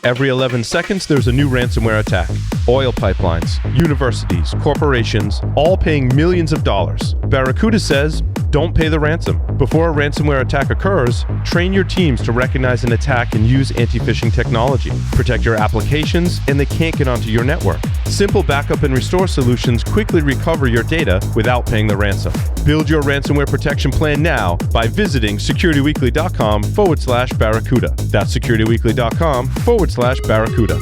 Every 11 seconds, there's a new ransomware attack. Oil pipelines, universities, corporations, all paying millions of dollars. Barracuda says, don't pay the ransom. Before a ransomware attack occurs, train your teams to recognize an attack and use anti-phishing technology. Protect your applications, and they can't get onto your network. Simple backup and restore solutions quickly recover your data without paying the ransom. Build your ransomware protection plan now by visiting securityweekly.com/Barracuda. That's securityweekly.com/Barracuda.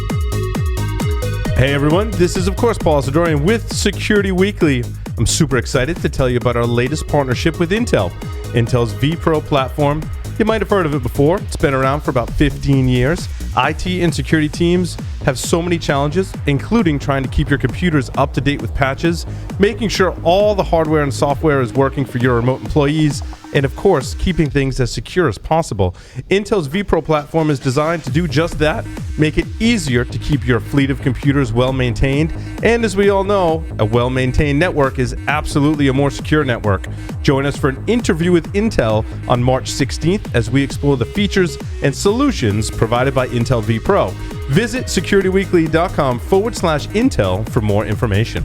Hey everyone, this is of course Paul Zadorian with Security Weekly. I'm super excited to tell you about our latest partnership with Intel. Intel's vPro platform. You might have heard of it before. It's been around for about 15 years. IT and security teams have so many challenges, including trying to keep your computers up to date with patches, making sure all the hardware and software is working for your remote employees, and of course, keeping things as secure as possible. Intel's vPro platform is designed to do just that, make it easier to keep your fleet of computers well maintained. And as we all know, a well-maintained network is absolutely a more secure network. Join us for an interview with Intel on March 16th as we explore the features and solutions provided by Intel vPro. Visit securityweekly.com/Intel for more information.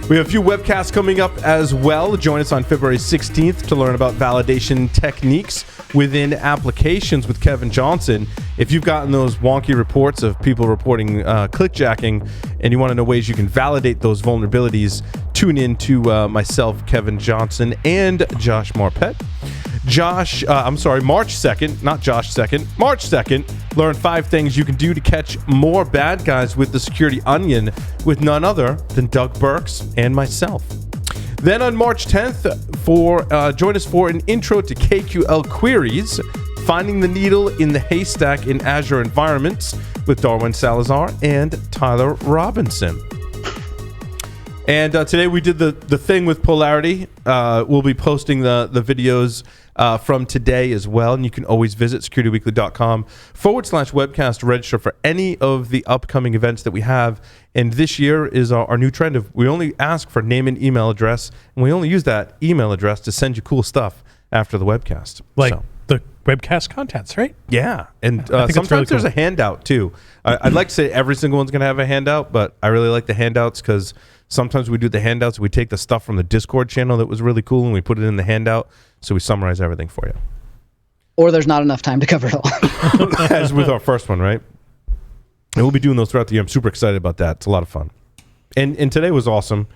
We have a few webcasts coming up as well. Join us on February 16th to learn about validation techniques within applications with Kevin Johnson. If you've gotten those wonky reports of people reporting clickjacking and you want to know ways you can validate those vulnerabilities, tune in to myself, Kevin Johnson, and Josh Marpet. March 2nd, not Josh 2nd, March 2nd, learn 5 things you can do to catch more bad guys with the Security Onion with none other than Doug Burks and myself. Then on March 10th, join us for an intro to KQL queries, finding the needle in the haystack in Azure environments with Darwin Salazar and Tyler Robinson. And today we did the thing with Polarity. We'll be posting the videos from today as well. And you can always visit securityweekly.com/webcast to register for any of the upcoming events that we have. And this year is our new trend of we only ask for name and email address. And we only use that email address to send you cool stuff after the webcast. Like the webcast contents, right? Yeah. And sometimes really cool. There's a handout too. I'd like to say every single one's going to have a handout, but I really like the handouts because sometimes we do the handouts. We take the stuff from the Discord channel that was really cool and we put it in the handout. So we summarize everything for you. Or there's not enough time to cover it all. As with our first one, right? And we'll be doing those throughout the year. I'm super excited about that. It's a lot of fun. And today was awesome.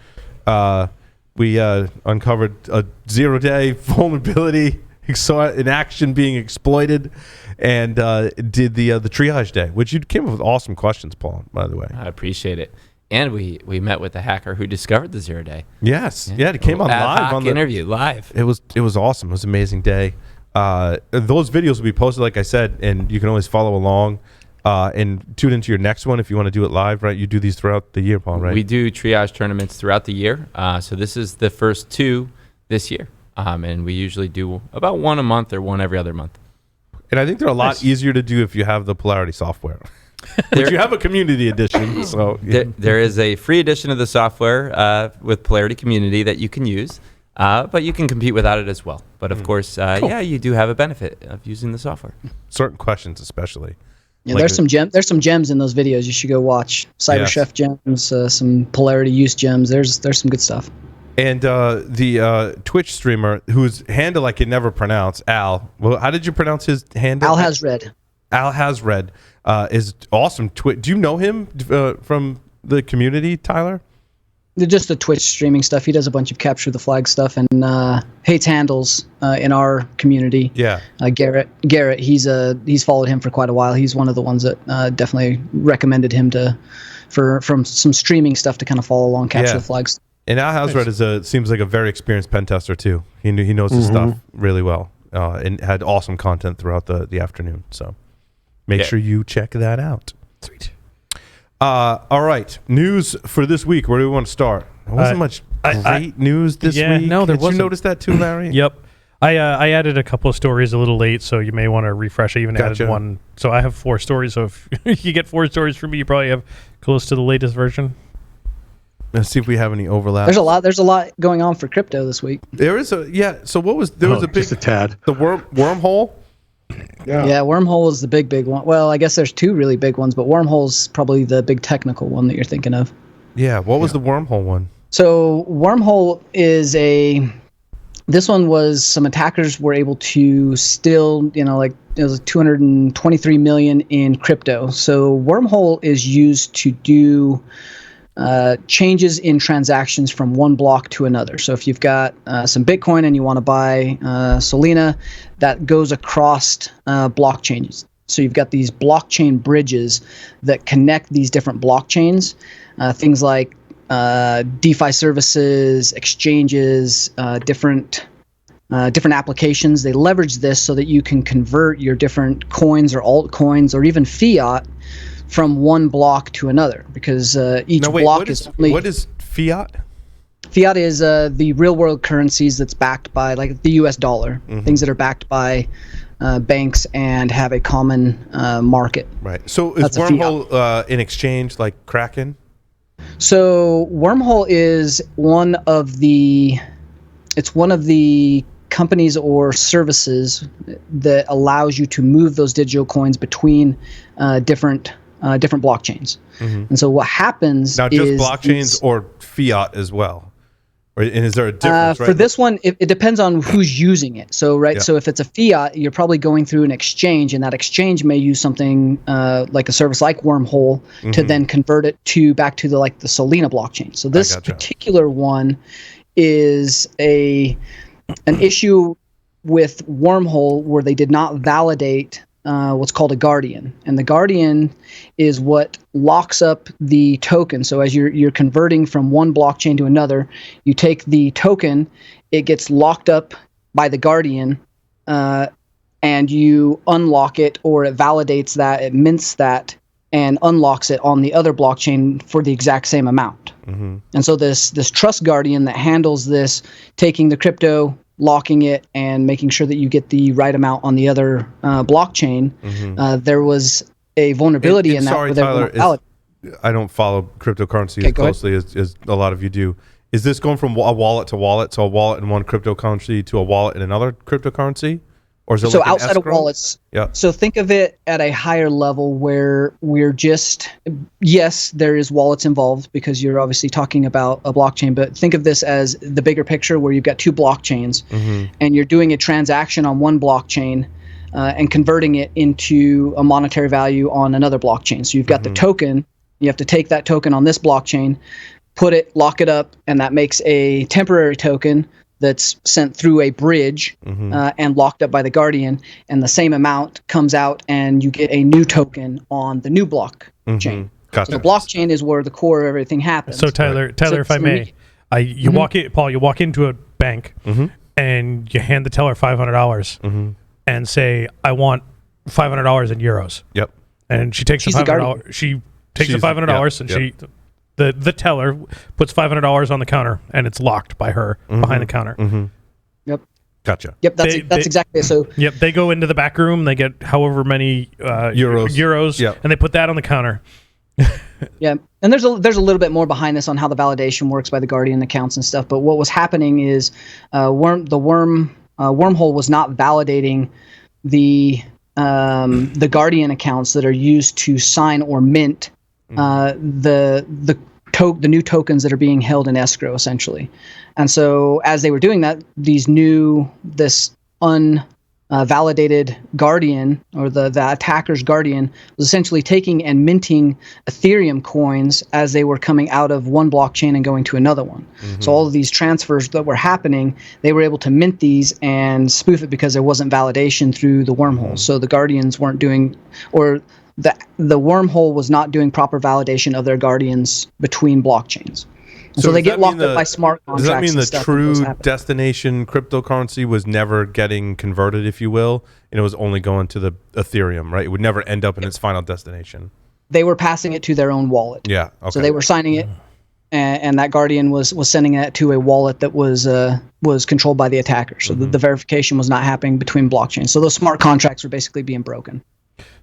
We uncovered a 0-day vulnerability in action being exploited and did the triage day, which you came up with awesome questions, Paul, by the way. I appreciate it. And we met with the hacker who discovered the 0-day. Yes. Yeah, it came on live on the interview live. It was awesome. It was an amazing day. Those videos will be posted, like I said, and you can always follow along and tune into your next one if you want to do it live, right? You do these throughout the year, Paul, right? We do triage tournaments throughout the year. So this is the first 2 this year. And we usually do about 1 a month or 1 every other month. And I think they're a lot easier to do if you have the Polarity software. Which you have a community edition. So there is a free edition of the software with Polarity Community that you can use, but you can compete without it as well. But of course, cool. You do have a benefit of using the software. Certain questions, especially. Yeah, like there's some gems in those videos. You should go watch CyberChef gems, some Polarity use gems. There's some good stuff. And the Twitch streamer whose handle I can never pronounce, Al. Well, how did you pronounce his handle? Al Has Red. Al Has Red is awesome. Do you know him from the community, Tyler? Just the Twitch streaming stuff. He does a bunch of capture the flag stuff and hates handles in our community. Yeah. Garrett, he's followed him for quite a while. He's one of the ones that definitely recommended him from some streaming stuff to kind of follow along capture the flags. And Al Has Red seems like a very experienced pen tester too. He knows his stuff really well and had awesome content throughout the afternoon. So make sure you check that out. Sweet. All right, news for this week. Where do we want to start? There wasn't much great news this week. No, there Did wasn't. you notice that too, Larry? Yep. I added a couple of stories a little late, so you may want to refresh. I even added one. So I have 4 stories. So if you get 4 stories from me, you probably have close to the latest version. Let's see if we have any overlap. There's a lot going on for crypto this week. There is was a big, just a tad. The wormhole. Yeah, Wormhole is the big one. Well, I guess there's two really big ones, but Wormhole's probably the big technical one that you're thinking of. Yeah, what was the Wormhole one? So Wormhole is this one was some attackers were able to steal, like it was 223 million in crypto. So Wormhole is used to do changes in transactions from one block to another. So if you've got some Bitcoin and you want to buy Solana, that goes across blockchains. So you've got these blockchain bridges that connect these different blockchains, things like DeFi services, exchanges, different applications. They leverage this so that you can convert your different coins or altcoins or even fiat from one block to another, because each block is only... What is fiat? Fiat is the real world currencies that's backed by, like, the US dollar, things that are backed by banks and have a common market. Right. So is Wormhole an exchange like Kraken? So Wormhole is one of the companies or services that allows you to move those digital coins between different blockchains. And so what happens now, just blockchains or fiat as well? And is there a difference? For this one, it depends on who's using it. So so if it's a fiat, you're probably going through an exchange, and that exchange may use something like a service like Wormhole to then convert it back to the Solana blockchain. So this particular one is an issue with Wormhole where they did not validate what's called a guardian, and the guardian is what locks up the token. So as you're converting from one blockchain to another, you take the token, it gets locked up by the guardian, and you unlock it, or it validates that, it mints that, and unlocks it on the other blockchain for the exact same amount. And so this trust guardian that handles this, taking the crypto, locking it, and making sure that you get the right amount on the other blockchain, there was a vulnerability in that. Sorry, Tyler, I don't follow cryptocurrency as closely as a lot of you do. Is this going from a wallet to wallet, so a wallet in one cryptocurrency to a wallet in another cryptocurrency? Or is it so outside of wallets? Yeah. So think of it at a higher level where we're just, yes, there is wallets involved because you're obviously talking about a blockchain, but think of this as the bigger picture where you've got two blockchains and you're doing a transaction on one blockchain and converting it into a monetary value on another blockchain. So you've got the token, you have to take that token on this blockchain, lock it up, and that makes a temporary token that's sent through a bridge and locked up by the guardian, and the same amount comes out and you get a new token on the new blockchain. Gotcha. So the blockchain is where the core of everything happens. So Tyler, if I may, you walk into a bank and you hand the teller $500 and say, I want $500 in euros. Yep. And she takes the $500. She takes the $500 and she... The teller puts $500 on the counter, and it's locked by her behind the counter. Yep. Gotcha. Yep. That's exactly so. Yep. They go into the back room. They get however many euros, and they put that on the counter. Yeah, and there's a little bit more behind this on how the validation works by the guardian accounts and stuff. But what was happening is Wormhole was not validating the guardian accounts that are used to sign or mint the new tokens that are being held in escrow, essentially. And so as they were doing that, this unvalidated guardian, or the attacker's guardian, was essentially taking and minting Ethereum coins as they were coming out of one blockchain and going to another one. So all of these transfers that were happening, they were able to mint these and spoof it because there wasn't validation through the Wormhole. So the guardians weren't doing, or the Wormhole was not doing proper validation of their guardians between blockchains. So they get locked up by smart contracts. Does that mean the true destination cryptocurrency was never getting converted, if you will, and it was only going to the Ethereum, right? It would never end up in its final destination. They were passing it to their own wallet. Yeah. Okay. So they were signing it, and that guardian was sending it to a wallet that was controlled by the attacker. So the verification was not happening between blockchains. So those smart contracts were basically being broken.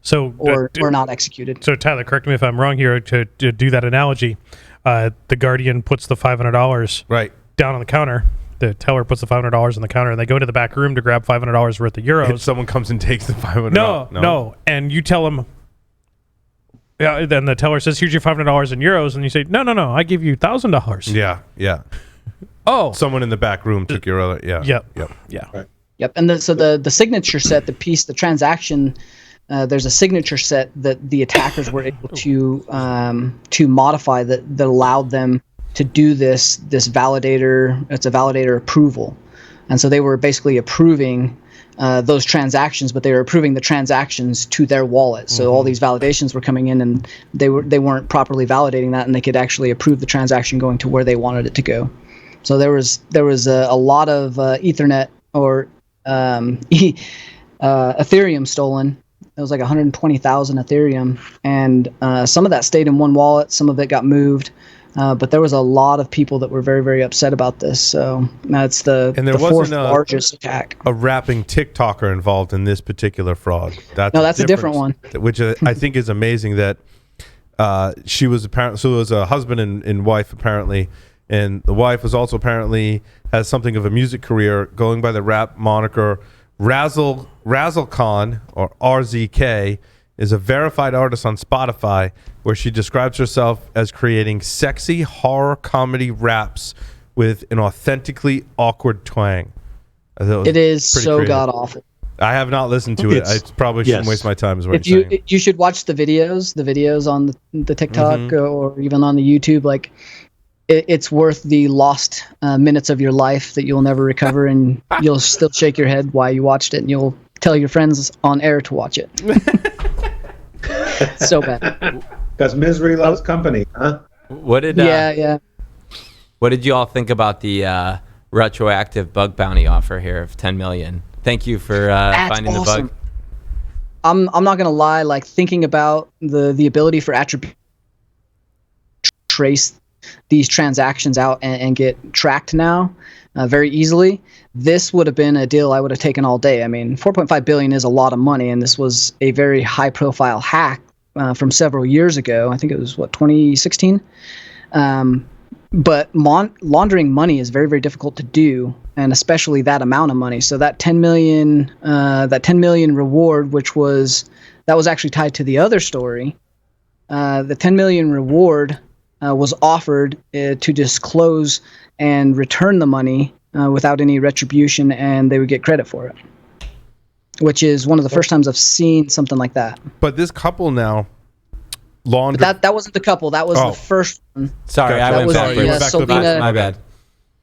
So or not executed. So Tyler, correct me if I'm wrong here. To do that analogy, the guardian puts the $500 right down on the counter, the teller puts the $500 on the counter, and they go to the back room to grab $500 worth of euros. And someone comes and takes the $500. No. And you tell them, yeah. Then the teller says, "Here's your $500 in euros," and you say, "No, I give you $1,000." Yeah. Oh, Someone in the back room took your other. Yeah. Yep. Yep. And so the signature set, the transaction, there's a signature set that the attackers were able to modify that allowed them to do this validator. It's a validator approval, and so they were basically approving those transactions, but they were approving the transactions to their wallet. So all these validations were coming in, and they weren't properly validating that, and they could actually approve the transaction going to where they wanted it to go. So there was a lot of Ethernet or Ethereum stolen. It was like 120,000 Ethereum, and some of that stayed in one wallet, some of it got moved. But there was a lot of people that were very, very upset about this. So that's the fourth largest attack. A rapping TikToker involved in this particular fraud. That's a different one. Which I think is amazing that she was apparently, so it was a husband and wife apparently, and the wife was also apparently has something of a music career going by the rap moniker Razzlecon or RZK. Is a verified artist on Spotify where she describes herself as creating sexy horror comedy raps with an authentically awkward twang. It is so god awful. I have not listened to it. I probably shouldn't waste my time. Is what you're saying. You should watch the videos on the TikTok or even on the YouTube. Like it's worth the lost minutes of your life that you'll never recover, and you'll still shake your head while you watched it, and you'll tell your friends on air to watch it. So bad. Because misery loves company, huh? What did What did you all think about the retroactive bug bounty offer here of 10 million? Thank you for finding awesome. The bug. I'm not gonna lie. Like thinking about the ability for attribute trace these transactions out and get tracked now very easily. This would have been a deal I would have taken all day. I mean, 4.5 billion is a lot of money, and this was a very high-profile hack from several years ago. I think it was 2016. But laundering money is very, very difficult to do, and especially that amount of money. So that 10 million reward, that was actually tied to the other story. The 10 million reward was offered to disclose and return the money without any retribution, and they would get credit for it, which is one of the first times I've seen something like that. But this couple now laundered... That wasn't the couple. That was the first one. Sorry, I went backwards. My bad.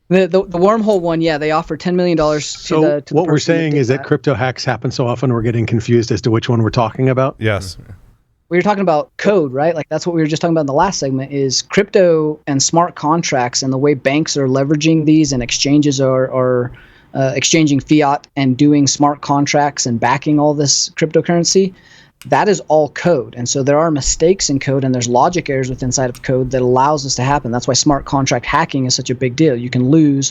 The Wormhole one, they offered $10 million to the what we're saying is that crypto hacks happen so often we're getting confused as to which one we're talking about? Yes. We were talking about code, right? Like that's what we were just talking about in the last segment is crypto and smart contracts and the way banks are leveraging these and exchanges are exchanging fiat and doing smart contracts and backing all this cryptocurrency. That is all code. And so there are mistakes in code and there's logic errors within inside of code that allows this to happen. That's why smart contract hacking is such a big deal. You can lose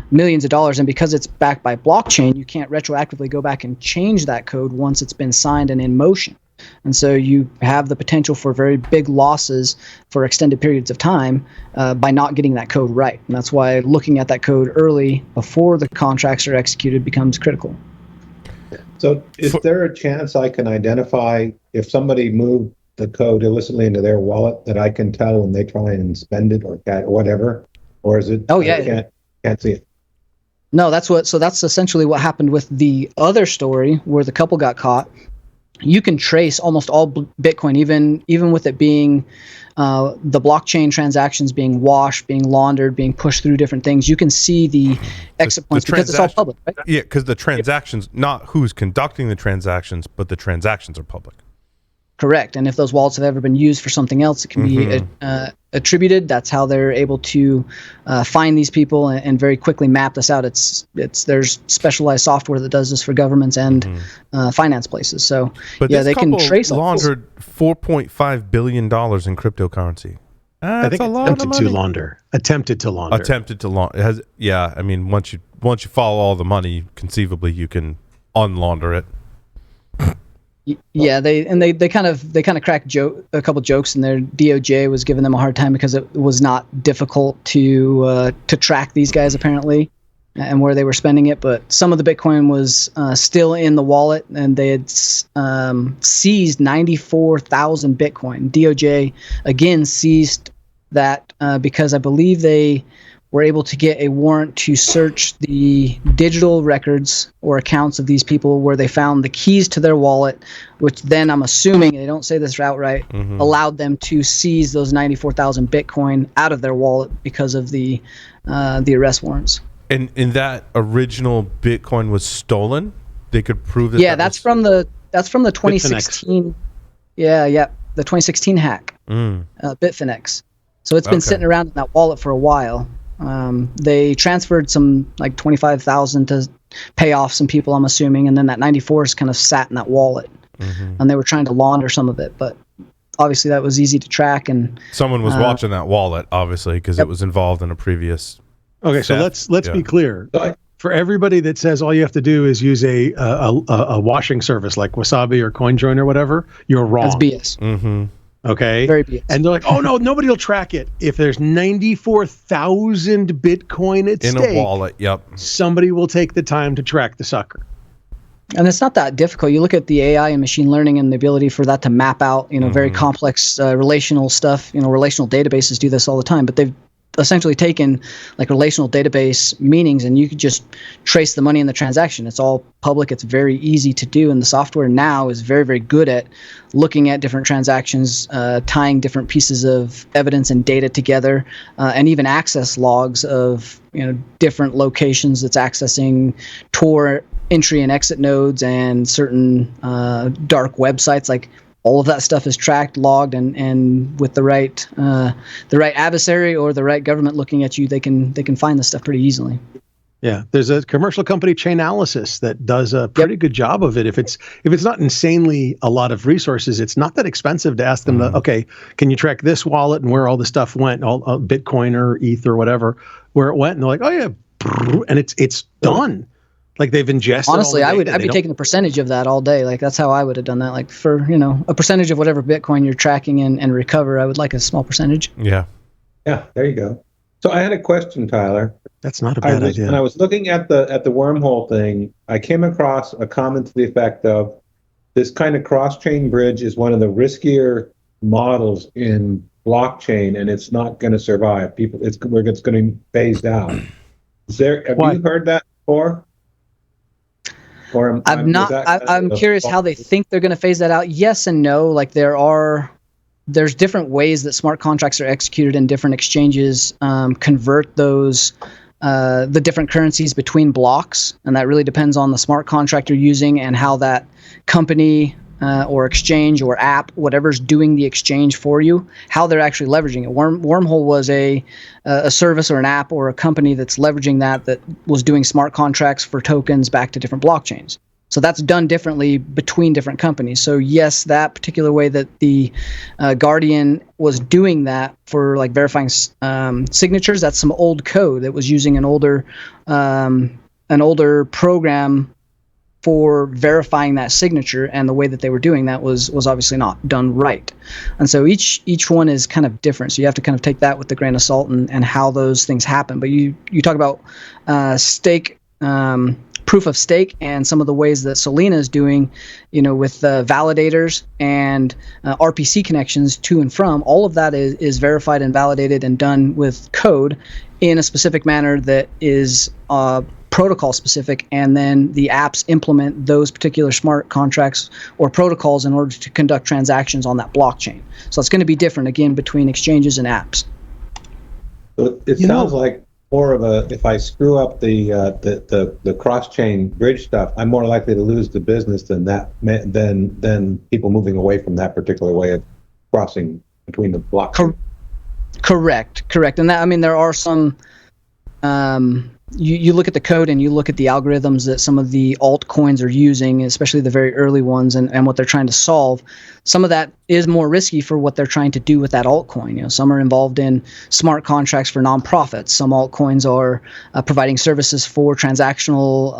millions of dollars, and because it's backed by blockchain, you can't retroactively go back and change that code once it's been signed and in motion. And so you have the potential for very big losses for extended periods of time by not getting that code right. And that's why looking at that code early before the contracts are executed becomes critical. So is there a chance I can identify if somebody moved the code illicitly into their wallet that I can tell when they try and spend it or whatever? Or is it I can't see it? No, that's essentially what happened with the other story where the couple got caught. You can trace almost all Bitcoin, even with it being the blockchain transactions being washed, being laundered, being pushed through different things. You can see the exit points because it's all public, right? Yeah, because the transactions, not who's conducting the transactions, but the transactions are public. Correct. And if those wallets have ever been used for something else, it can be attributed. That's how they're able to find these people and very quickly map this out. There's specialized software that does this for governments and finance places. So they can trace. Laundered $4.5 billion in cryptocurrency. I think attempted to launder. Attempted to launder. It has. Yeah, I mean, once you follow all the money, conceivably you can unlaunder it. Yeah, they kind of cracked a couple jokes in there. DOJ was giving them a hard time because it was not difficult to track these guys apparently, and where they were spending it, but some of the Bitcoin was still in the wallet, and they had seized 94,000 Bitcoin. DOJ again seized that because I believe they were able to get a warrant to search the digital records or accounts of these people, where they found the keys to their wallet, which then I'm assuming, they don't say this outright, allowed them to seize those 94,000 Bitcoin out of their wallet because of the arrest warrants. And that original Bitcoin was stolen? They could prove that? Yeah, that's from the 2016. The 2016 hack, Bitfinex. So it's been sitting around in that wallet for a while. They transferred some like 25,000 to pay off some people, I'm assuming, and then that 94 is kind of sat in that wallet, and they were trying to launder some of it, but obviously that was easy to track. And someone was watching that wallet, obviously, because it was involved in a previous. Okay, so let's be clear. For everybody that says all you have to do is use a washing service like Wasabi or CoinJoin or whatever, you're wrong. That's BS. Okay. Very BS. And they're like, oh no, nobody will track it. If there's 94,000 Bitcoin at stake, in a wallet, somebody will take the time to track the sucker. And it's not that difficult. You look at the AI and machine learning and the ability for that to map out, very complex relational stuff. Relational databases do this all the time, but they've essentially taken like relational database meanings, and you could just trace the money in the transaction. It's all public. It's very easy to do, and the software now is very, very good at looking at different transactions, tying different pieces of evidence and data together, and even access logs of different locations that's accessing Tor entry and exit nodes and certain dark websites. Like, all of that stuff is tracked, logged, and with the right adversary or the right government looking at you, they can find this stuff pretty easily. Yeah, there's a commercial company, Chainalysis, that does a pretty good job of it. If it's not insanely a lot of resources, it's not that expensive to ask them okay, can you track this wallet and where all the stuff went, all Bitcoin or ETH or whatever, where it went, and they're like, oh yeah, and it's done. Like, they've ingested. Honestly, I'd be taking a percentage of that all day. Like, that's how I would have done that. Like, for a percentage of whatever Bitcoin you're tracking and recover, I would like a small percentage. Yeah, there you go. So I had a question, Tyler. That's not a bad idea. When I was looking at the wormhole thing, I came across a comment to the effect of, this kind of cross-chain bridge is one of the riskier models in blockchain, and it's not going to survive. It's going to be phased out. Have you heard that before? I'm curious how they think they're going to phase that out. Yes and no. Like, there's different ways that smart contracts are executed, and different exchanges convert those the different currencies between blocks, and that really depends on the smart contract you're using and how that company or exchange or app, whatever's doing the exchange for you, how they're actually leveraging it. Wormhole was a service or an app or a company that's leveraging that was doing smart contracts for tokens back to different blockchains. So that's done differently between different companies. So yes, that particular way that the Guardian was doing that for like verifying signatures, that's some old code that was using an older program for verifying that signature, and the way that they were doing that was obviously not done right. And so each one is kind of different. So you have to kind of take that with a grain of salt and how those things happen. But you talk about stake, proof of stake, and some of the ways that Solana is doing, with validators and RPC connections to and from. All of that is verified and validated and done with code in a specific manner that is protocol specific, and then the apps implement those particular smart contracts or protocols in order to conduct transactions on that blockchain. So it's going to be different again between exchanges and apps. So it sounds like more of a, if I screw up the cross-chain bridge stuff, I'm more likely to lose the business than people moving away from that particular way of crossing between the blockchain. Correct. And that, there are some. You look at the code and you look at the algorithms that some of the altcoins are using, especially the very early ones, and what they're trying to solve. Some of that is more risky for what they're trying to do with that altcoin. Some are involved in smart contracts for nonprofits. Some altcoins are providing services for transactional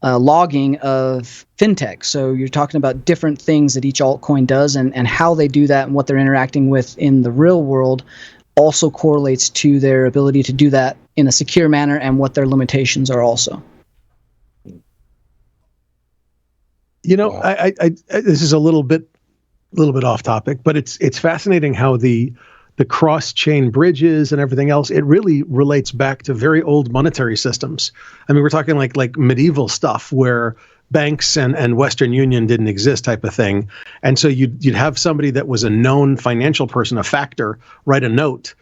logging of fintech. So you're talking about different things that each altcoin does, and how they do that and what they're interacting with in the real world also correlates to their ability to do that in a secure manner and what their limitations are also. You know, I this is a little bit off topic, but it's fascinating how the cross-chain bridges and everything else, it really relates back to very old monetary systems. I mean, we're talking like medieval stuff where banks and Western Union didn't exist type of thing. And so you'd have somebody that was a known financial person, a factor, write a note,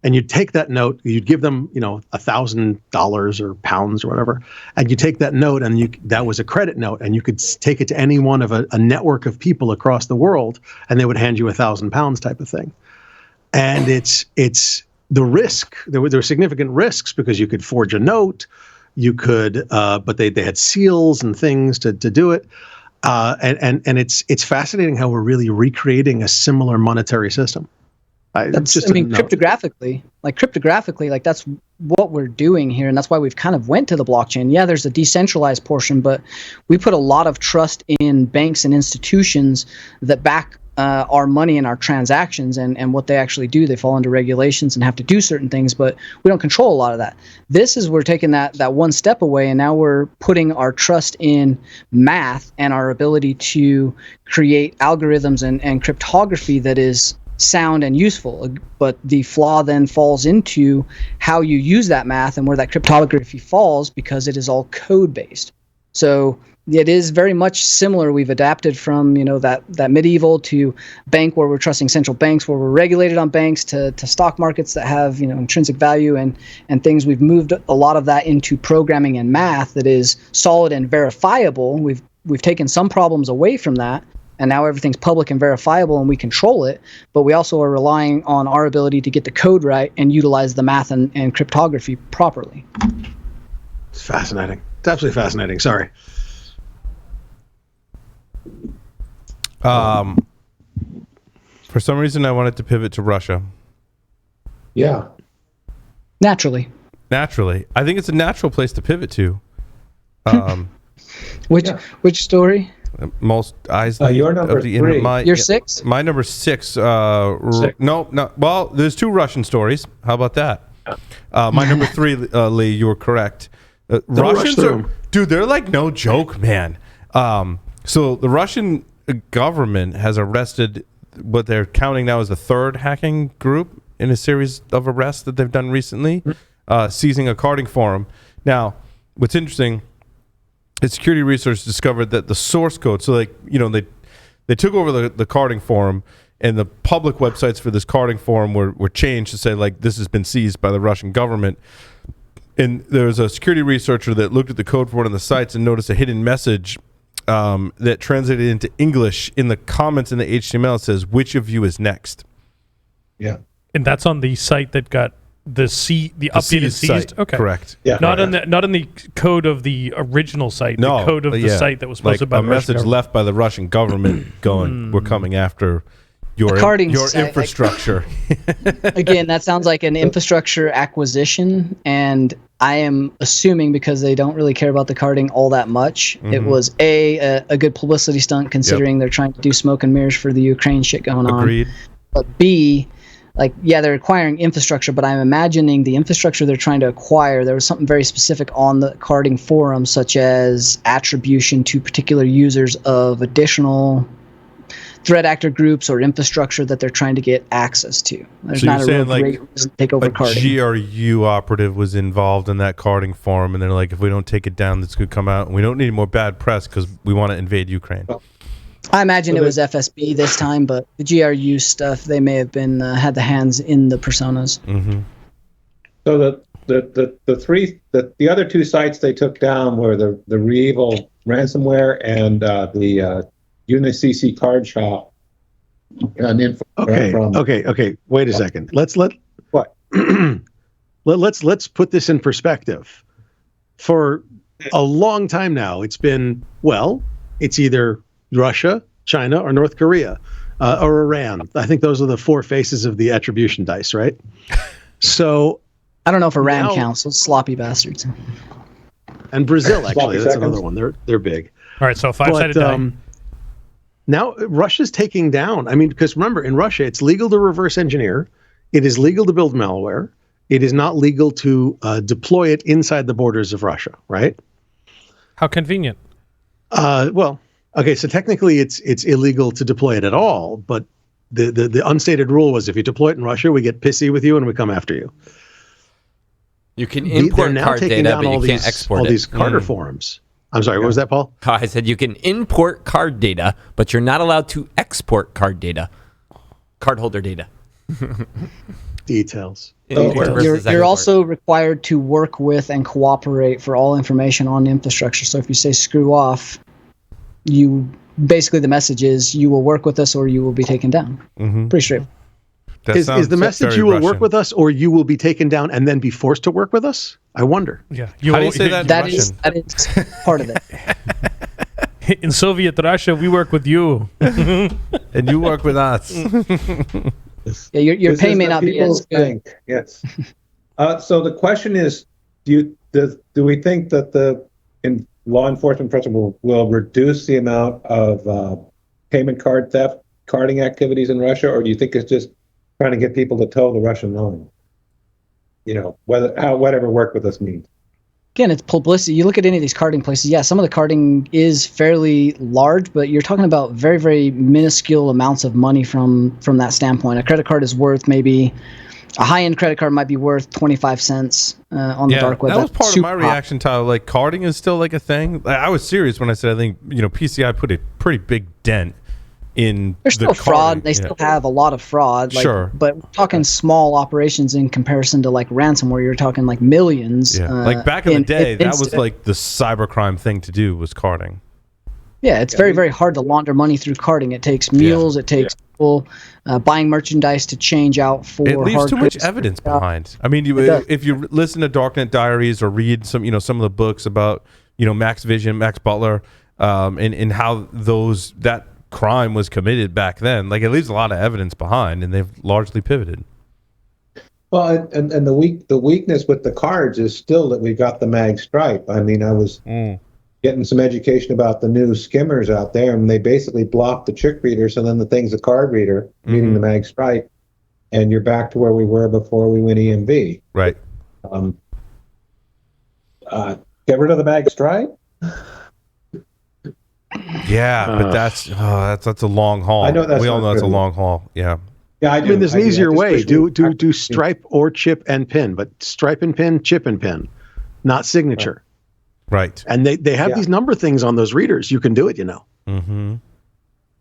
and you'd take that note, you'd give them, $1,000 or pounds or whatever, and you take that note, and that was a credit note, and you could take it to any one of a network of people across the world, and they would hand you £1,000 type of thing. And it's the risk. There were significant risks because you could forge a note, you could, but they had seals and things to do it. And it's fascinating how we're really recreating a similar monetary system. Cryptographically, that's what we're doing here, and that's why we've kind of went to the blockchain. Yeah, there's a decentralized portion, but we put a lot of trust in banks and institutions that back our money and our transactions and what they actually do. They fall under regulations and have to do certain things, but we don't control a lot of that. We're taking that one step away, and now we're putting our trust in math and our ability to create algorithms and cryptography that is sound and useful. But the flaw then falls into how you use that math and where that cryptography falls, because it is all code based. So it is very much similar. We've adapted from that medieval to bank, where we're trusting central banks, where we're regulated on banks, to stock markets that have intrinsic value and things. We've moved a lot of that into programming and math that is solid and verifiable. We've taken some problems away from that, and now everything's public and verifiable, and we control it. But we also are relying on our ability to get the code right and utilize the math and cryptography properly. It's fascinating. It's absolutely fascinating. Sorry. For some reason, I wanted to pivot to Russia. Yeah. Naturally. I think it's a natural place to pivot to. Which story? Most eyes your number of the 3. You're 6? My number 6. No. Well, there's 2 Russian stories. How about that? My number 3, Lee, you were correct. Russians they're like no joke, man. So the Russian government has arrested what they're counting now as the 3rd hacking group in a series of arrests that they've done recently, seizing a carding forum. Now, what's interesting, the security research discovered that the source code, so they took over the carding forum, and the public websites for this carding forum were changed to say this has been seized by the Russian government. And there was a security researcher that looked at the code for one of the sites and noticed a hidden message that translated into English in the comments in the HTML. It says, "Which of you is next?" Yeah. And that's on the site that got the updated seized. Site. Okay, correct. Yeah, not in the code of the original site. No, the code of the site that was posted by a the Russian message left by the Russian government going, "We're coming after your infrastructure." Again, that sounds like an infrastructure acquisition, and I am assuming because they don't really care about the carding all that much, it was a good publicity stunt, considering they're trying to do smoke and mirrors for the Ukraine shit going on. Agreed. But B, they're acquiring infrastructure, but I'm imagining the infrastructure they're trying to acquire, there was something very specific on the carding forum, such as attribution to particular users of additional threat actor groups or infrastructure that they're trying to get access to. There's so not a real saying great reason to take over carding. GRU operative was involved in that carding forum, and they're like, if we don't take it down, this could come out, and we don't need more bad press because we want to invade Ukraine. I imagine it was FSB this time, but the GRU stuff, they may have been had the hands in the personas. Mm-hmm. So the other 2 sites they took down were the ReEvil ransomware and the UniCC card shop. Okay. Wait a second. Let's put this in perspective. For a long time now, it's been it's either Russia, China, or North Korea, or Iran. I think those are the 4 faces of the attribution dice, right? So I don't know if Iran counts. Those sloppy bastards. And Brazil, actually, that's another one. They're big. All right, so 5-sided die. Now Russia's taking down. I mean, because remember, in Russia, it's legal to reverse engineer. It is legal to build malware. It is not legal to deploy it inside the borders of Russia, right? How convenient. Well, okay, so technically it's illegal to deploy it at all, but the unstated rule was if you deploy it in Russia, we get pissy with you and we come after you. You can import card data, but you can't export all it. these Carter forums. I'm sorry, what was that, Paul? I said you can import card data, but you're not allowed to export card data, cardholder data. Details. You're also required to work with and cooperate for all information on infrastructure. So if you say screw off, basically the message is you will work with us or you will be taken down. Mm-hmm. Pretty straight. Is the message you will work with us or you will be taken down and then be forced to work with us? I wonder. Yeah. How do you say that in Russian? That is part of it. In Soviet Russia, we work with you. And you work with us. Yeah, your pay may not be as good. Yes. So the question is, do we think that the law enforcement principle will reduce the amount of payment card theft, carding activities in Russia, or do you think it's just trying to get people to toe the Russian line? Whatever work with us means. Again, it's publicity. You look at any of these carding places, yeah, some of the carding is fairly large, but you're talking about very, very minuscule amounts of money from that standpoint. A credit card is worth maybe, a high-end credit card might be worth 25 cents on the dark web. That was part of my reaction, Tyler. Like, carding is still like a thing. I was serious when I said I think, PCI put a pretty big dent in There's still fraud. They still have a lot of fraud. Sure. But we're talking small operations in comparison to like ransomware. You're talking like millions. Yeah. Like back in the day, that was like the cybercrime thing to do was carding. Yeah, it's very, very hard to launder money through carding. It takes mules. It takes people buying merchandise to change out for. It leaves too much evidence behind. I mean, if you listen to Darknet Diaries or read some of the books about Max Vision, Max Butler, and how that crime was committed back then, like it leaves a lot of evidence behind, and they've largely pivoted. Well, and the weakness with the cards is still that we got the mag stripe. I mean, I was getting some education about the new skimmers out there, and they basically block the chick reader, so then the thing's a card reader, meaning the mag stripe, and you're back to where we were before we went EMV. Right. Get rid of the mag stripe. Yeah, but that's a long haul. I know we all know it's a long haul. Yeah. Yeah, I mean, there's an easier way. Do stripe or chip and pin, but stripe and pin, chip and pin, not signature. Right. And they have these number things on those readers. You can do it, Mm-hmm.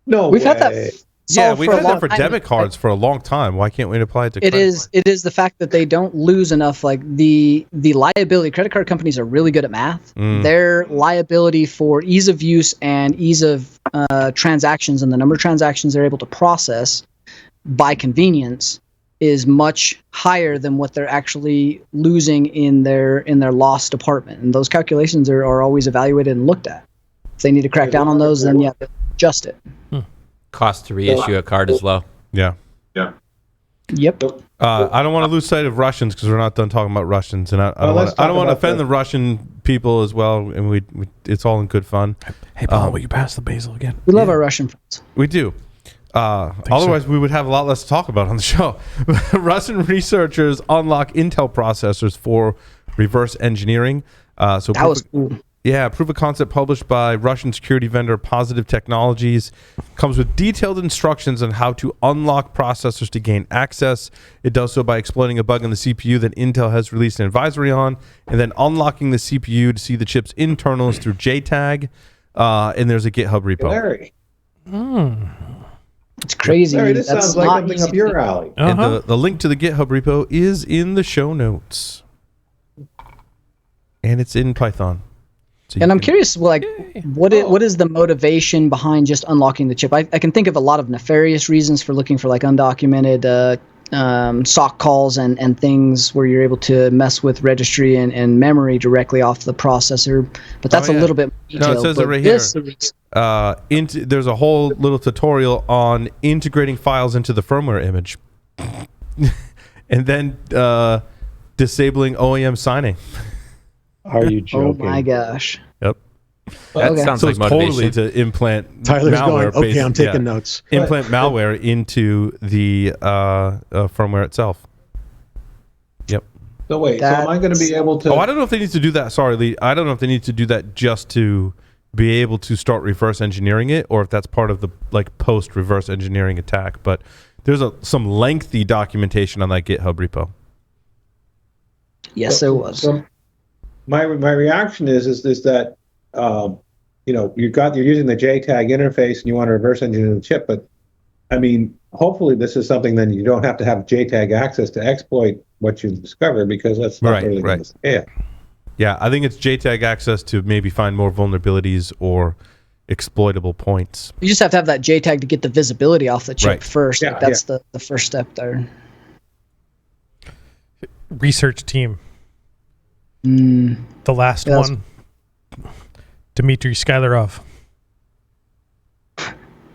No, we've had that. Yeah, we've had that for debit cards for a long time. Why can't we apply it to credit cards? It is the fact that they don't lose enough. Like the liability, credit card companies are really good at math. Their liability for ease of use and ease of transactions and the number of transactions they're able to process by convenience is much higher than what they're actually losing in their loss department. And those calculations are always evaluated and looked at. If they need to crack down on those, then adjust it. Cost to reissue a card is low. Yeah. Yep. I don't want to lose sight of Russians because we're not done talking about Russians, and I don't want to offend the Russian people as well. And we it's all in good fun. Hey, Paul, will you pass the basil again? We love our Russian friends. We do. Otherwise, we would have a lot less to talk about on the show. Russian researchers unlock Intel processors for reverse engineering. That was cool. Yeah, proof of concept published by Russian security vendor Positive Technologies comes with detailed instructions on how to unlock processors to gain access. It does so by exploiting a bug in the CPU that Intel has released an advisory on, and then unlocking the CPU to see the chip's internals through JTAG. And there's a GitHub repo. Larry. It's crazy. Larry, this sounds like something up your alley. And the link to the GitHub repo is in the show notes. And it's in Python. And I'm curious, what is the motivation behind just unlocking the chip? I can think of a lot of nefarious reasons for looking for like undocumented SOC calls and things where you're able to mess with registry and memory directly off the processor. But that's a little bit more detailed. No, it says it right here. There's a whole little tutorial on integrating files into the firmware image. And then disabling OEM signing. Are you joking? Oh my gosh. Yep. That sounds So like it's motivation. totally to implant Tyler's malware. going, okay, I'm taking notes. Implant malware into the firmware itself. Yep. So wait, so am I going to be able to? Oh, I don't know if they need to do that. Sorry, Lee. I don't know if they need to do that just to be able to start reverse engineering it, or if that's part of the post reverse engineering attack. But there's some lengthy documentation on that GitHub repo. Yes, there was. So my reaction is that you're using the JTAG interface and you want to reverse engineer the chip, but I mean, hopefully this is something then you don't have to have JTAG access to exploit what you discover, because that's not really going to scale. Yeah, I think it's JTAG access to maybe find more vulnerabilities or exploitable points. You just have to have that JTAG to get the visibility off the chip first. Yeah, that's the first step there. Research team. The last Yeah, one. Dimitri Skylarov.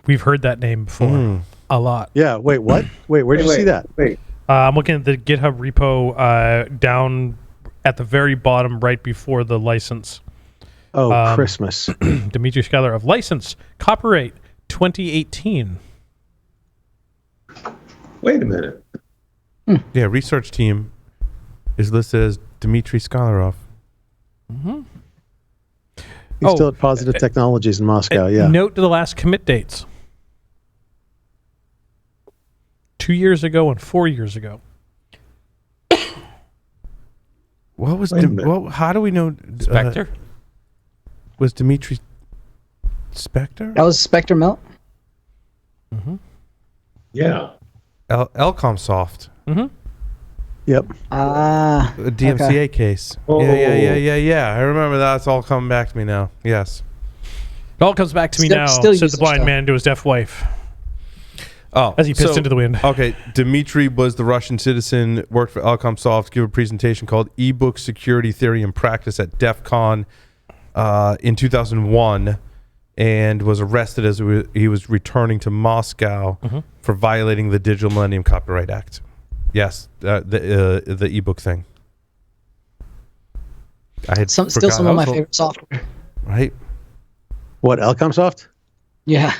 We've heard that name before a lot. Yeah. Wait, what? Wait, where'd you see that? Wait. I'm looking at the GitHub repo down at the very bottom right before the license. Oh, Christmas. Dimitri Skylarov. License. Copyright 2018. Wait a minute. Yeah, research team is listed as Dimitri Skylarov. He's still at Positive Technologies in Moscow, yeah. Note to the last commit dates. 2 years ago and 4 years ago. What was Wait a minute. how do we know Spectre? was Dimitri Spectre? That was Spectre Melt. Yeah. Elcomsoft. Yep. Ah. A DMCA case. Oh. Yeah. I remember that. It's all coming back to me now. Yes. It all comes back to me Still- now, still said the using blind stuff. man to his deaf wife Oh, as he pissed into the wind. Okay, Dimitri was the Russian citizen, worked for Elcomsoft, gave a presentation called Ebook Security Theory and Practice at DEF CON in 2001, and was arrested as he was returning to Moscow for violating the Digital Millennium Copyright Act. Yes, the ebook thing. I had Still forgotten. some of my favorite software. Right? What, Elcomsoft? Yeah.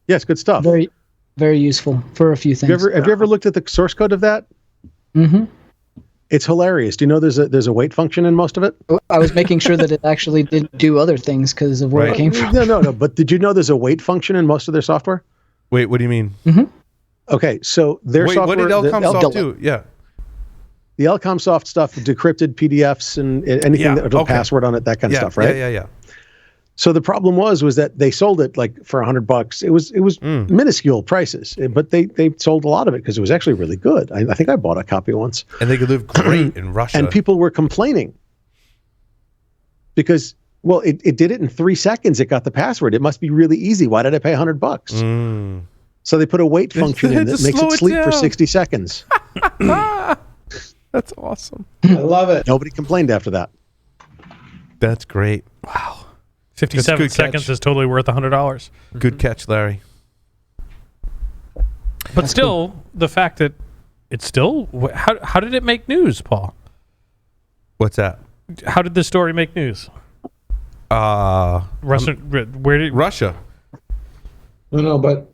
Yes, good stuff. Very, very useful for a few things. Have you ever looked at the source code of that? Mm-hmm. It's hilarious. Do you know there's a wait function in most of it? I was making sure that it actually did do other things because of where it came from. No. But did you know there's a wait function in most of their software? Wait, what do you mean? Okay, so their software. What did Elcomsoft do? Yeah. The Elcomsoft stuff, decrypted PDFs and anything that had a password on it, that kind of stuff, right? Yeah. So the problem was that they sold it like for $100. It was minuscule prices, but they sold a lot of it because it was actually really good. I think I bought a copy once. And they could live great in Russia. And people were complaining because, well, it did it in 3 seconds. It got the password. It must be really easy. Why did I pay $100? So they put a wait function in that makes it sleep for 60 seconds. That's awesome. I love it. Nobody complained after that. That's great. Wow. That's a 57 good seconds catch. is totally worth $100. Good catch, Larry. But still, the fact that it's still... How did it make news, Paul? What's that? How did this story make news? Where did... Russia. No, but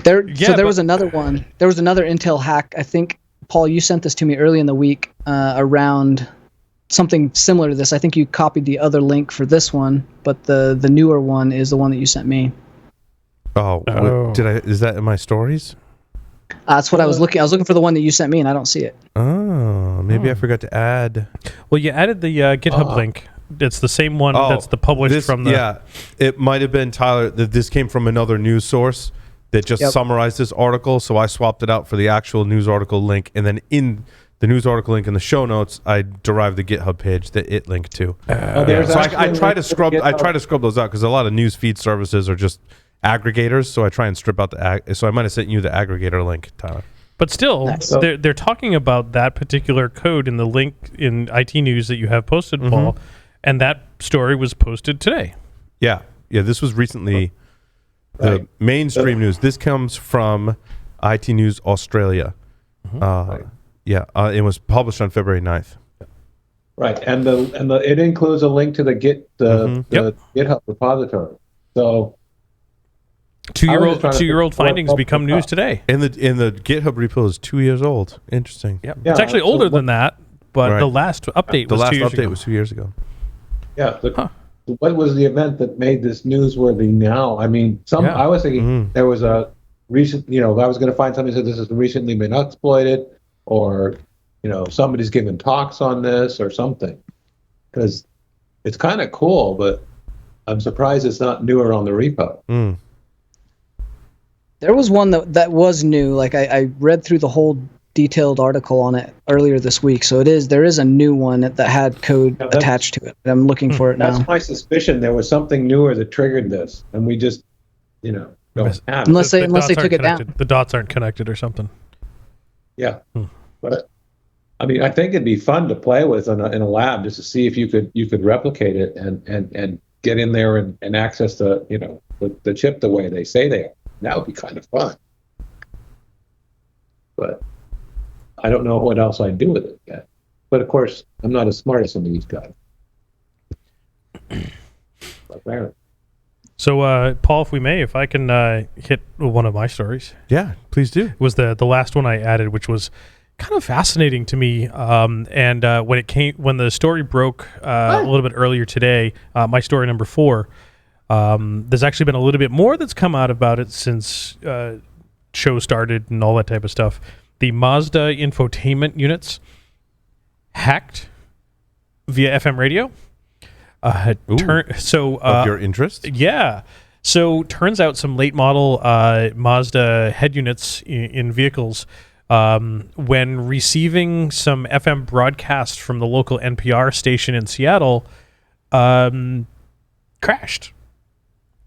There was another one. There was another Intel hack. I think, Paul, you sent this to me early in the week around something similar to this. I think you copied the other link for this one, but the newer one is the one that you sent me. Oh. Is that in my stories? That's what I was looking. I was looking for the one that you sent me, and I don't see it. Oh, maybe I forgot to add. Well, you added the GitHub link. It's the same one that's the published from the... Yeah, it might have been, Tyler, that this came from another news source that just summarized this article, so I swapped it out for the actual news article link, and then in the news article link in the show notes, I derived the GitHub page that it linked to. So I try to scrub those out because a lot of news feed services are just aggregators, so I try and strip out so I might have sent you the aggregator link, Tyler. But still, they're talking about that particular code in the link in IT News that you have posted, Paul, and that story was posted today. Yeah, this was recently the mainstream news. This comes from IT News Australia. It was published on February 9th. Right, and it includes a link to the GitHub repository. So 2-year-old findings become news today. And the GitHub repo is 2 years old. Interesting. Yep. Yeah, it's actually older than that, but the last update was 2 years ago. was 2 years ago. Yeah. What was the event that made this newsworthy now? I mean, I was thinking there was a recent, I was going to find somebody that said this has recently been exploited, or, somebody's given talks on this or something. Because it's kind of cool, but I'm surprised it's not newer on the repo. Mm. There was one that was new. Like I read through the whole detailed article on it earlier this week. So there is a new one that had code attached to it. I'm looking for it now. That's my suspicion. There was something newer that triggered this, and we just, don't have it. Unless they took it down. The dots aren't connected or something. Yeah. But I mean, I think it'd be fun to play with in a lab just to see if you could replicate it and get in there and access the chip the way they say they are. That would be kind of fun. But I don't know what else I'd do with it yet. But of course, I'm not as smart as some of these guys. So, Paul, if I can hit one of my stories. Yeah, please do. It was the last one I added, which was kind of fascinating to me. And when the story broke a little bit earlier today, my story number 4. There's actually been a little bit more that's come out about it since show started and all that type of stuff. The Mazda infotainment units hacked via FM radio. Of your interest? Yeah. So turns out some late model Mazda head units in vehicles, when receiving some FM broadcast from the local NPR station in Seattle, crashed.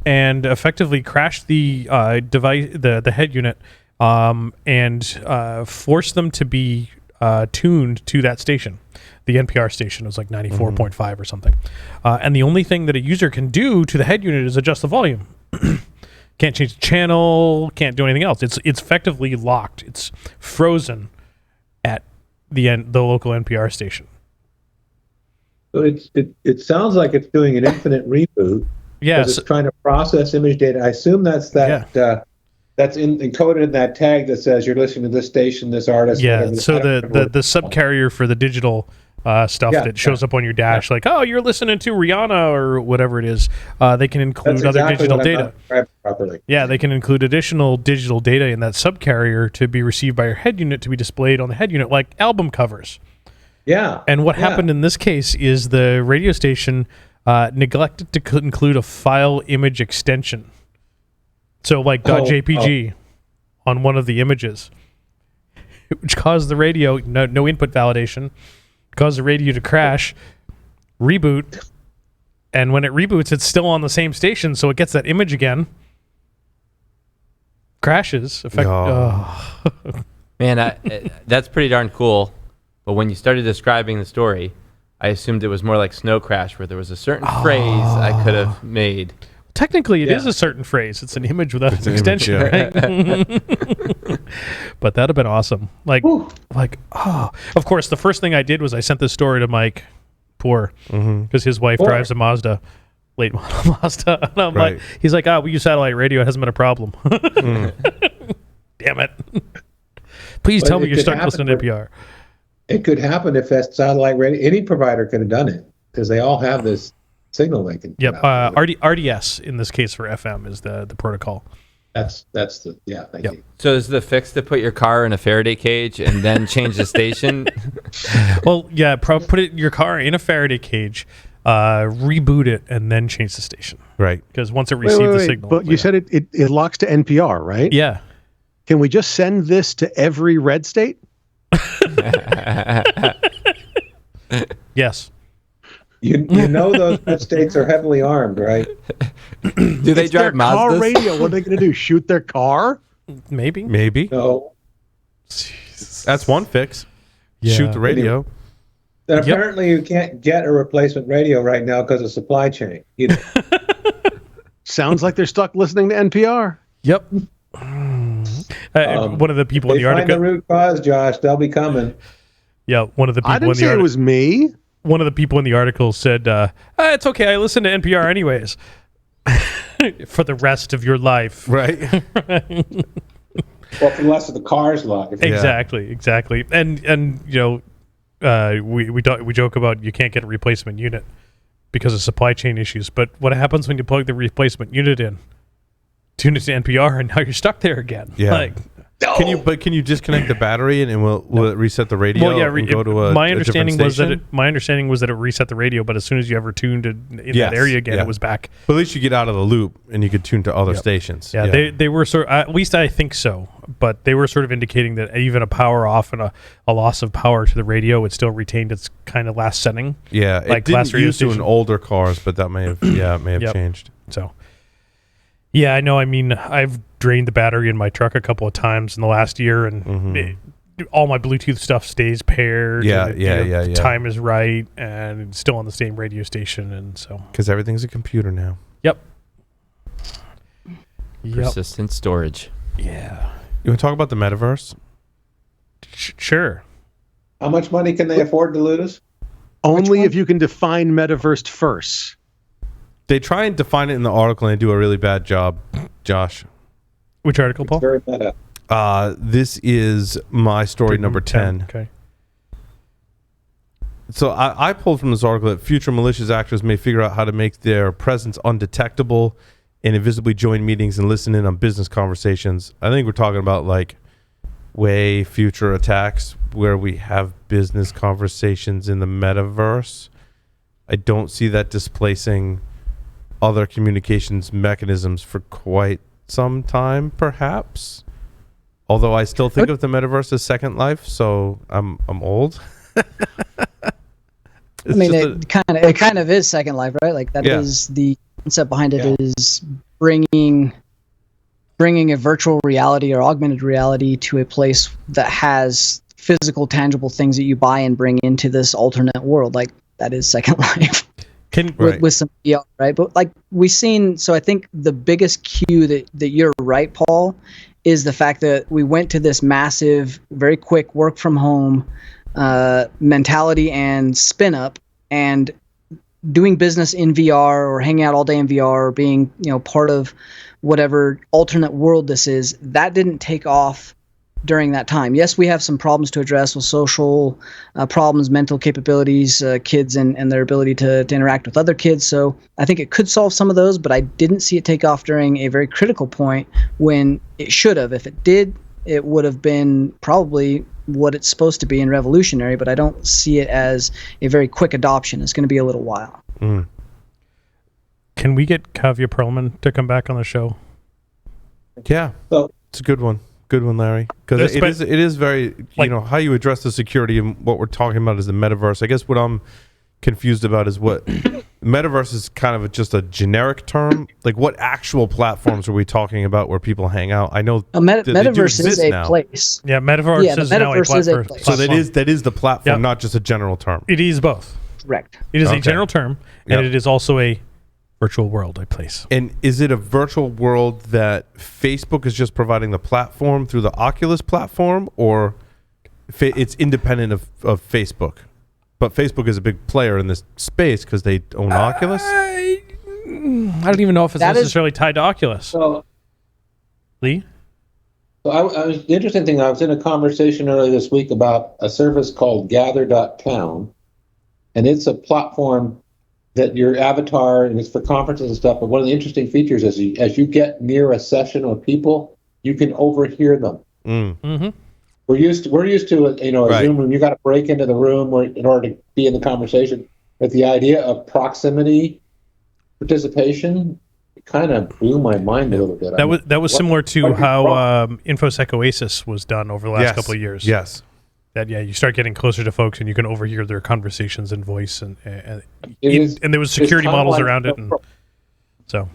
And effectively crashed the device, the head unit, and forced them to be tuned to that station. The NPR station was like 94.5 or something. And the only thing that a user can do to the head unit is adjust the volume. Can't change the channel, can't do anything else. It's effectively locked. It's frozen at the local NPR station. So it sounds like it's doing an infinite reboot. Yes, it's trying to process image data. I assume that's encoded in that tag that says you're listening to this station, this artist. Yeah. So the subcarrier for the digital stuff that shows up on your dash, like, oh, you're listening to Rihanna or whatever it is. They can include other digital data. Properly. Yeah, they can include additional digital data in that subcarrier to be received by your head unit to be displayed on the head unit, like album covers. Yeah. And what happened in this case is the radio station neglected to include a file image extension. So like .jpg on one of the images, which caused the radio, no input validation, caused the radio to crash, reboot, and when it reboots, it's still on the same station, so it gets that image again, crashes. Man, that's pretty darn cool. But when you started describing the story, I assumed it was more like Snow Crash, where there was a certain phrase I could have made. Technically, it is a certain phrase. It's an image without an extension, right? But that'd have been awesome. Of course, the first thing I did was I sent this story to Mike Poor, because his wife drives a Mazda, late model Mazda. And I'm like, he's like, we use satellite radio. It hasn't been a problem. Damn it. Please tell me you're stuck listening to NPR. It could happen if that satellite radio, any provider could have done it, because they all have this signal they can. Yep, RDS in this case for FM is the protocol. That's the thank you. So is the fix to put your car in a Faraday cage and then change the station? Well, yeah, put your car in a Faraday cage, reboot it, and then change the station. Right. Because once it receives the signal. But you said it locks to NPR, right? Yeah. Can we just send this to every red state? Yes. You know those red states are heavily armed, right? Do they drive Mazdas? Car radio. What are they going to do? Shoot their car? Maybe. No. Jesus. That's one fix. Yeah. Shoot the radio. And apparently you can't get a replacement radio right now because of supply chain. Sounds like they're stuck listening to NPR. Yep. One of the people in the article. Find the root cause, Josh. They'll be coming. Yeah, one of the people I didn't say it was me. one of the people in the article said, "It's okay. I listen to NPR anyways." For the rest of your life, right? Well, for the rest of the car's life. Exactly. And we joke about you can't get a replacement unit because of supply chain issues. But what happens when you plug the replacement unit in, tune it to NPR, and now you're stuck there again? Yeah. Can you disconnect the battery and will it reset the radio? Well, yeah. And go to my understanding was that it reset the radio, but as soon as you ever tuned it in that area again, it was back. But at least you get out of the loop and you could tune to other stations. Yeah, they were sort of, at least I think so, but they were sort of indicating that even a power off and a loss of power to the radio, it still retained its kind of last setting. Yeah, like it didn't use to in older cars, but that may have changed. So. Yeah, I know. I mean, I've drained the battery in my truck a couple of times in the last year, and all my Bluetooth stuff stays paired. Yeah. Time is right, and it's still on the same radio station, and so because everything's a computer now. Yep. Persistent storage. Yeah. You want to talk about the metaverse? Sure. How much money can they afford to lose? Only if you can define metaverse first. They try and define it in the article and they do a really bad job, Josh. Which article, Paul? It's very meta. This is my story number 10. Okay. So I pulled from this article that future malicious actors may figure out how to make their presence undetectable and invisibly join meetings and listen in on business conversations. I think we're talking about like way future attacks where we have business conversations in the metaverse. I don't see that displacing other communications mechanisms for quite some time, perhaps. Although I still think of the metaverse as Second Life, so I'm old. I mean, it kind of is Second Life, right? Like that is the concept behind it is bringing a virtual reality or augmented reality to a place that has physical, tangible things that you buy and bring into this alternate world. Like that is Second Life. With some VR, right? But like we've seen, so I think the biggest cue that you're right, Paul, is the fact that we went to this massive, very quick work from home mentality and spin up, and doing business in VR or hanging out all day in VR or being part of whatever alternate world this is. That didn't take off during that time. Yes, we have some problems to address with social problems, mental capabilities, kids and their ability to interact with other kids. So I think it could solve some of those, but I didn't see it take off during a very critical point when it should have. If it did, it would have been probably what it's supposed to be and revolutionary, but I don't see it as a very quick adoption. It's going to be a little while. Can we get Kavya Perlman to come back on the show? Yeah, it's a good one. Good one, Larry. Because it is very, how you address the security and what we're talking about is the metaverse. I guess what I'm confused about is what metaverse is kind of just a generic term. Like what actual platforms are we talking about where people hang out? I know metaverse is a now. place. Yeah, metaverse is now a platform. So that is the platform, not just a general term. It is both. Correct. It is a general term, and it is also a virtual world, a place. And is it a virtual world that Facebook is just providing the platform through the Oculus platform, or it's independent of Facebook? But Facebook is a big player in this space because they own Oculus? I don't even know if it's necessarily tied to Oculus. So, Lee? So the interesting thing, I was in a conversation earlier this week about a service called Gather.town, and it's a platform that your avatar, and it's for conferences and stuff, but one of the interesting features is as you get near a session of people, you can overhear them. Mm-hmm. We're used to a Zoom room. You got to break into the room in order to be in the conversation. But the idea of proximity participation kind of blew my mind a little bit. That was similar to how InfoSec Oasis was done over the last couple of years. Yes. That you start getting closer to folks and you can overhear their conversations and voice and there was security models around it, and so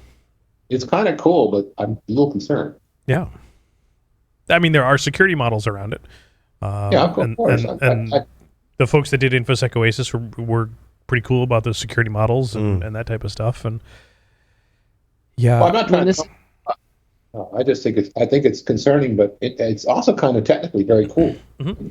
it's kind of cool, but I'm a little concerned. Yeah, I mean there are security models around it. Of course. And the folks that did InfoSec Oasis were pretty cool about those security models and that type of stuff. And well, I'm not trying to. I just think it's concerning, but it's also kind of technically very cool. Mm-hmm.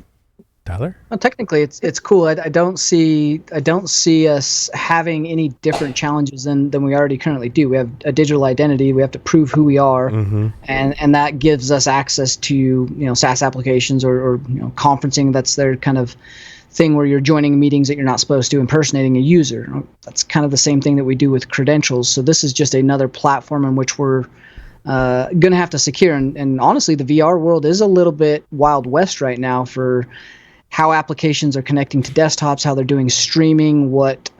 Tyler? Well, technically, it's cool. I don't see us having any different challenges than we already currently do. We have a digital identity. We have to prove who we are, and that gives us access to SaaS applications or conferencing. That's their kind of thing where you're joining meetings that you're not supposed to, impersonating a user. That's kind of the same thing that we do with credentials. So this is just another platform in which we're going to have to secure. And honestly, the VR world is a little bit Wild West right now for how applications are connecting to desktops, how they're doing streaming, what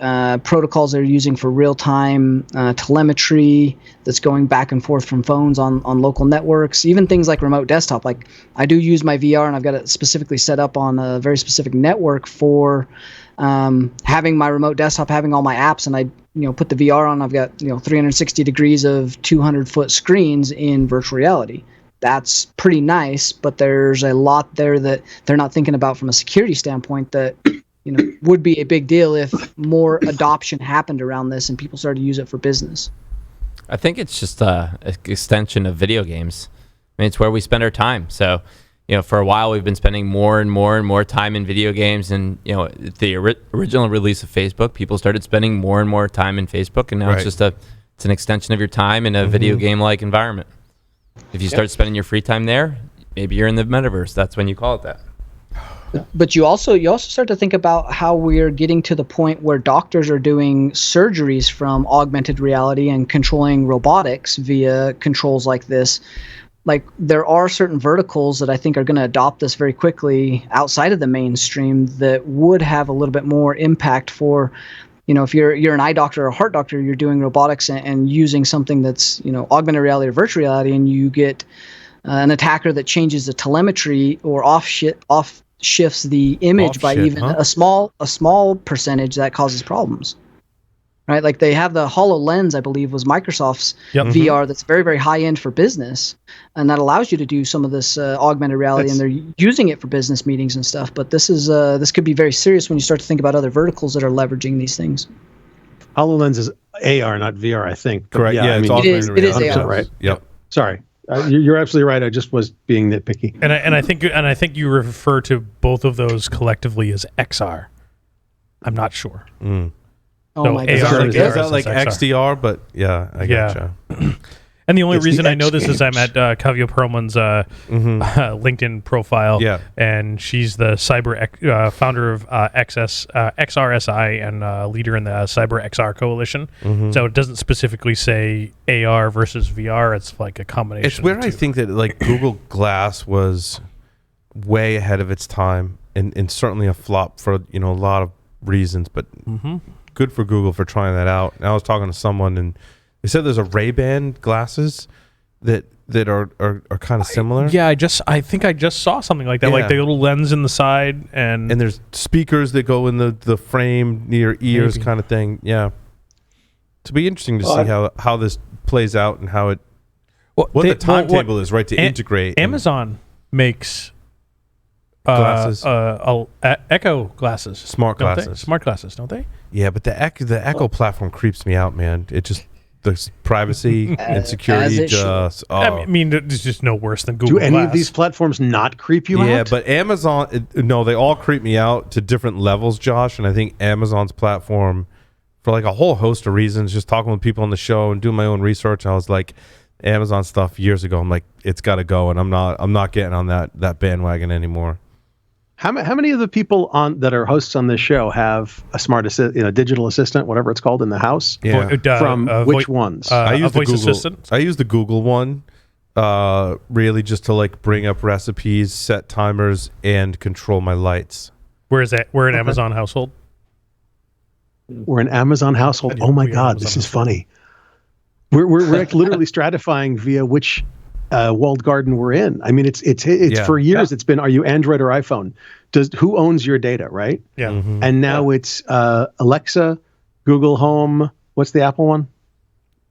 protocols they're using for real-time telemetry that's going back and forth from phones on local networks, even things like remote desktop. Like I do use my VR, and I've got it specifically set up on a very specific network for having my remote desktop, having all my apps, and I put the VR on. I've got 360 degrees of 200-foot screens in virtual reality. That's pretty nice, but there's a lot there that they're not thinking about from a security standpoint that would be a big deal if more adoption happened around this and people started to use it for business. I think it's just an extension of video games. I mean, it's where we spend our time. So, for a while we've been spending more and more and more time in video games, and the original release of Facebook, people started spending more and more time in Facebook, and now it's an extension of your time in a video game-like environment. If you start spending your free time there, maybe you're in the metaverse. That's when you call it that. But you also start to think about how we're getting to the point where doctors are doing surgeries from augmented reality and controlling robotics via controls like this. Like there are certain verticals that I think are going to adopt this very quickly outside of the mainstream that would have a little bit more impact for if you're an eye doctor or a heart doctor, you're doing robotics and using something that's augmented reality or virtual reality, and you get an attacker that changes the telemetry or off shifts the image by even a small percentage, that causes problems. Right, like they have the HoloLens, I believe, was Microsoft's VR that's very, very high end for business, and that allows you to do some of this augmented reality, and they're using it for business meetings and stuff. But this could be very serious when you start to think about other verticals that are leveraging these things. HoloLens is AR, not VR, I think. Correct. Yeah, I mean, it is AR. Right. Yep. Sorry, you're absolutely right. I just was being nitpicky. And I think you refer to both of those collectively as XR. I'm not sure. Oh so my Is God. that like XDR? But yeah, I gotcha. And the only reason the I know this is I'm at Kavya Perlman's LinkedIn profile, and she's the founder of XRSI and leader in the Cyber XR Coalition. So it doesn't specifically say AR versus VR. It's like a combination. It's where I think that like Google Glass was way ahead of its time, and certainly a flop for a lot of reasons, but good for Google for trying that out. And I was talking to someone, and they said there's a Ray-Ban glasses that are kind of similar. I think I just saw something like that, like the little lens in the side, and there's speakers that go in the frame near ears, kind of thing. Yeah, it'll be interesting to see how this plays out and how it what the timetable is, right, to integrate. Amazon makes glasses, Echo glasses, smart glasses, don't they? Yeah, but the Echo platform creeps me out, man. It just the privacy and security just. I mean, it's just no worse than Google Glass. Do any of these platforms not creep you out? Yeah, but Amazon, no, they all creep me out to different levels, Josh. And I think Amazon's platform, for like a whole host of reasons, just talking with people on the show and doing my own research, I was like, Amazon stuff years ago, I'm like, it's got to go, and I'm not getting on that bandwagon anymore. How many of the people that are hosts on this show have a smart digital assistant, whatever it's called, in the house? Yeah. From which ones? I use the voice Google assistant. I use the Google one, really just to like bring up recipes, set timers, and control my lights. Where is that? We're an Amazon household. We're an Amazon household. Oh my God, this is funny. We're like literally stratifying via which walled garden we're in. I mean, it's for years it's been, are you Android or iPhone? Who owns your data, right? Yeah. And now it's Alexa, Google Home. What's the Apple one?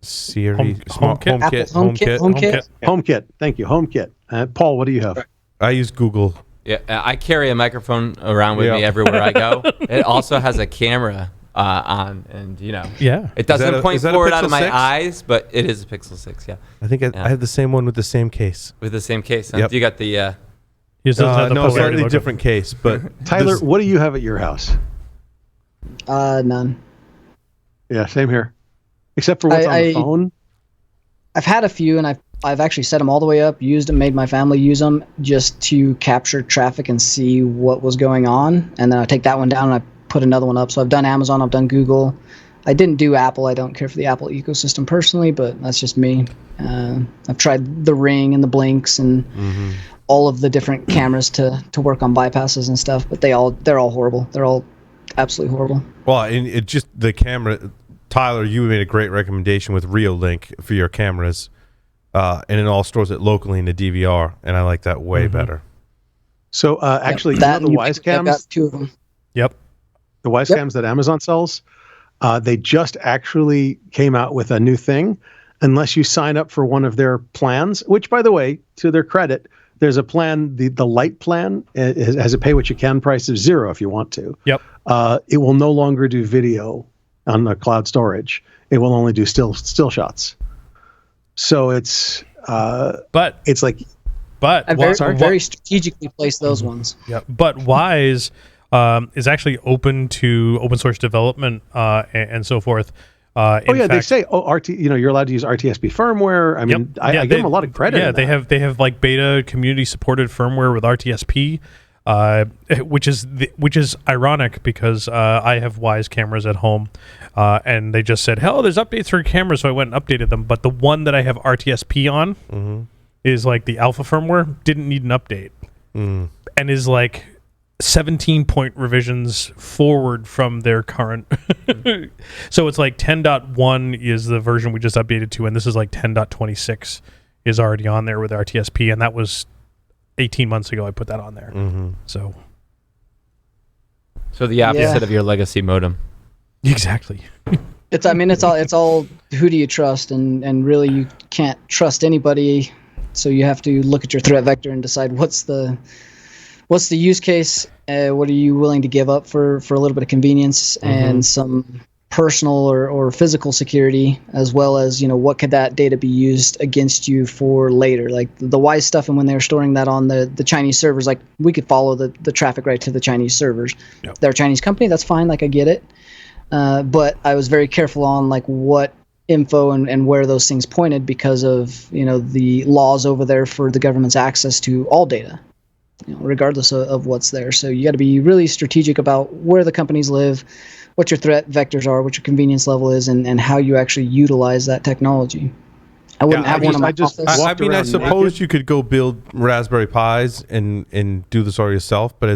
Siri, HomeKit. Thank you, HomeKit. Paul, what do you have? I use Google. Yeah, I carry a microphone around with me everywhere I go. It also has a camera on, and it doesn't point forward out of my eyes, but it is a Pixel 6. Yeah, I think I have the same one with the same case. You got the He doesn't have the No, polarity slightly logo. different case, but Tyler, this- what do you have at your house? None. Yeah, same here. Except for what's on the phone. I've had a few, and I've actually set them all the way up, used them, made my family use them just to capture traffic and see what was going on. And then I take that one down and I put another one up. So I've done Amazon, I've done Google. I didn't do Apple. I don't care for the Apple ecosystem personally, but that's just me. I've tried the Ring and the Blinks and all of the different cameras to work on bypasses and stuff, but they're all horrible. They're all absolutely horrible. Well, and it just the camera. Tyler, you made a great recommendation with ReoLink for your cameras, and it all stores it locally in the DVR, and I like that way better. So actually, that the Wise I've got cams, 2 of them. Yep. the Wise cams that Amazon sells, they just actually came out with a new thing. Unless you sign up for one of their plans, which, by the way, to their credit, there's a plan. The light plan has a pay what you can price of $0 if you want to. Yep. It will no longer do video on the cloud storage. It will only do still shots. So it's But it's like but I very strategically placed those ones. Yeah, but Wise is actually open to open source development and so forth. they say RT. You're allowed to use RTSP firmwire. I mean, I give them a lot of credit. Yeah, they have like beta community supported firmware with RTSP, which is ironic because I have Wise cameras at home, and they just said, "Hell, there's updates for cameras," so I went and updated them. But the one that I have RTSP on is like the alpha firmware didn't need an update, and is like 17-point revisions forward from their current. So it's like 10.1 is the version we just updated to, and this is like 10.26 is already on there with RTSP, and that was 18 months ago I put that on there. So the opposite of your legacy modem. exactly. It's all who do you trust, and really you can't trust anybody, so you have to look at your threat vector and decide what's the use case, what are you willing to give up for a little bit of convenience and some personal or physical security, as well as what could that data be used against you for later, like the Wise stuff. And when they were storing that on the Chinese servers, like we could follow the traffic right to the Chinese servers. Yep. They're a Chinese company, that's fine, like I get it. But I was very careful on like what info and where those things pointed, because of the laws over there for the government's access to all data, regardless of what's there. So you got to be really strategic about where the companies live, what your threat vectors are, what your convenience level is, and how you actually utilize that technology. I wouldn't have one in my office. I mean, I suppose you could go build Raspberry Pis and do this all yourself, but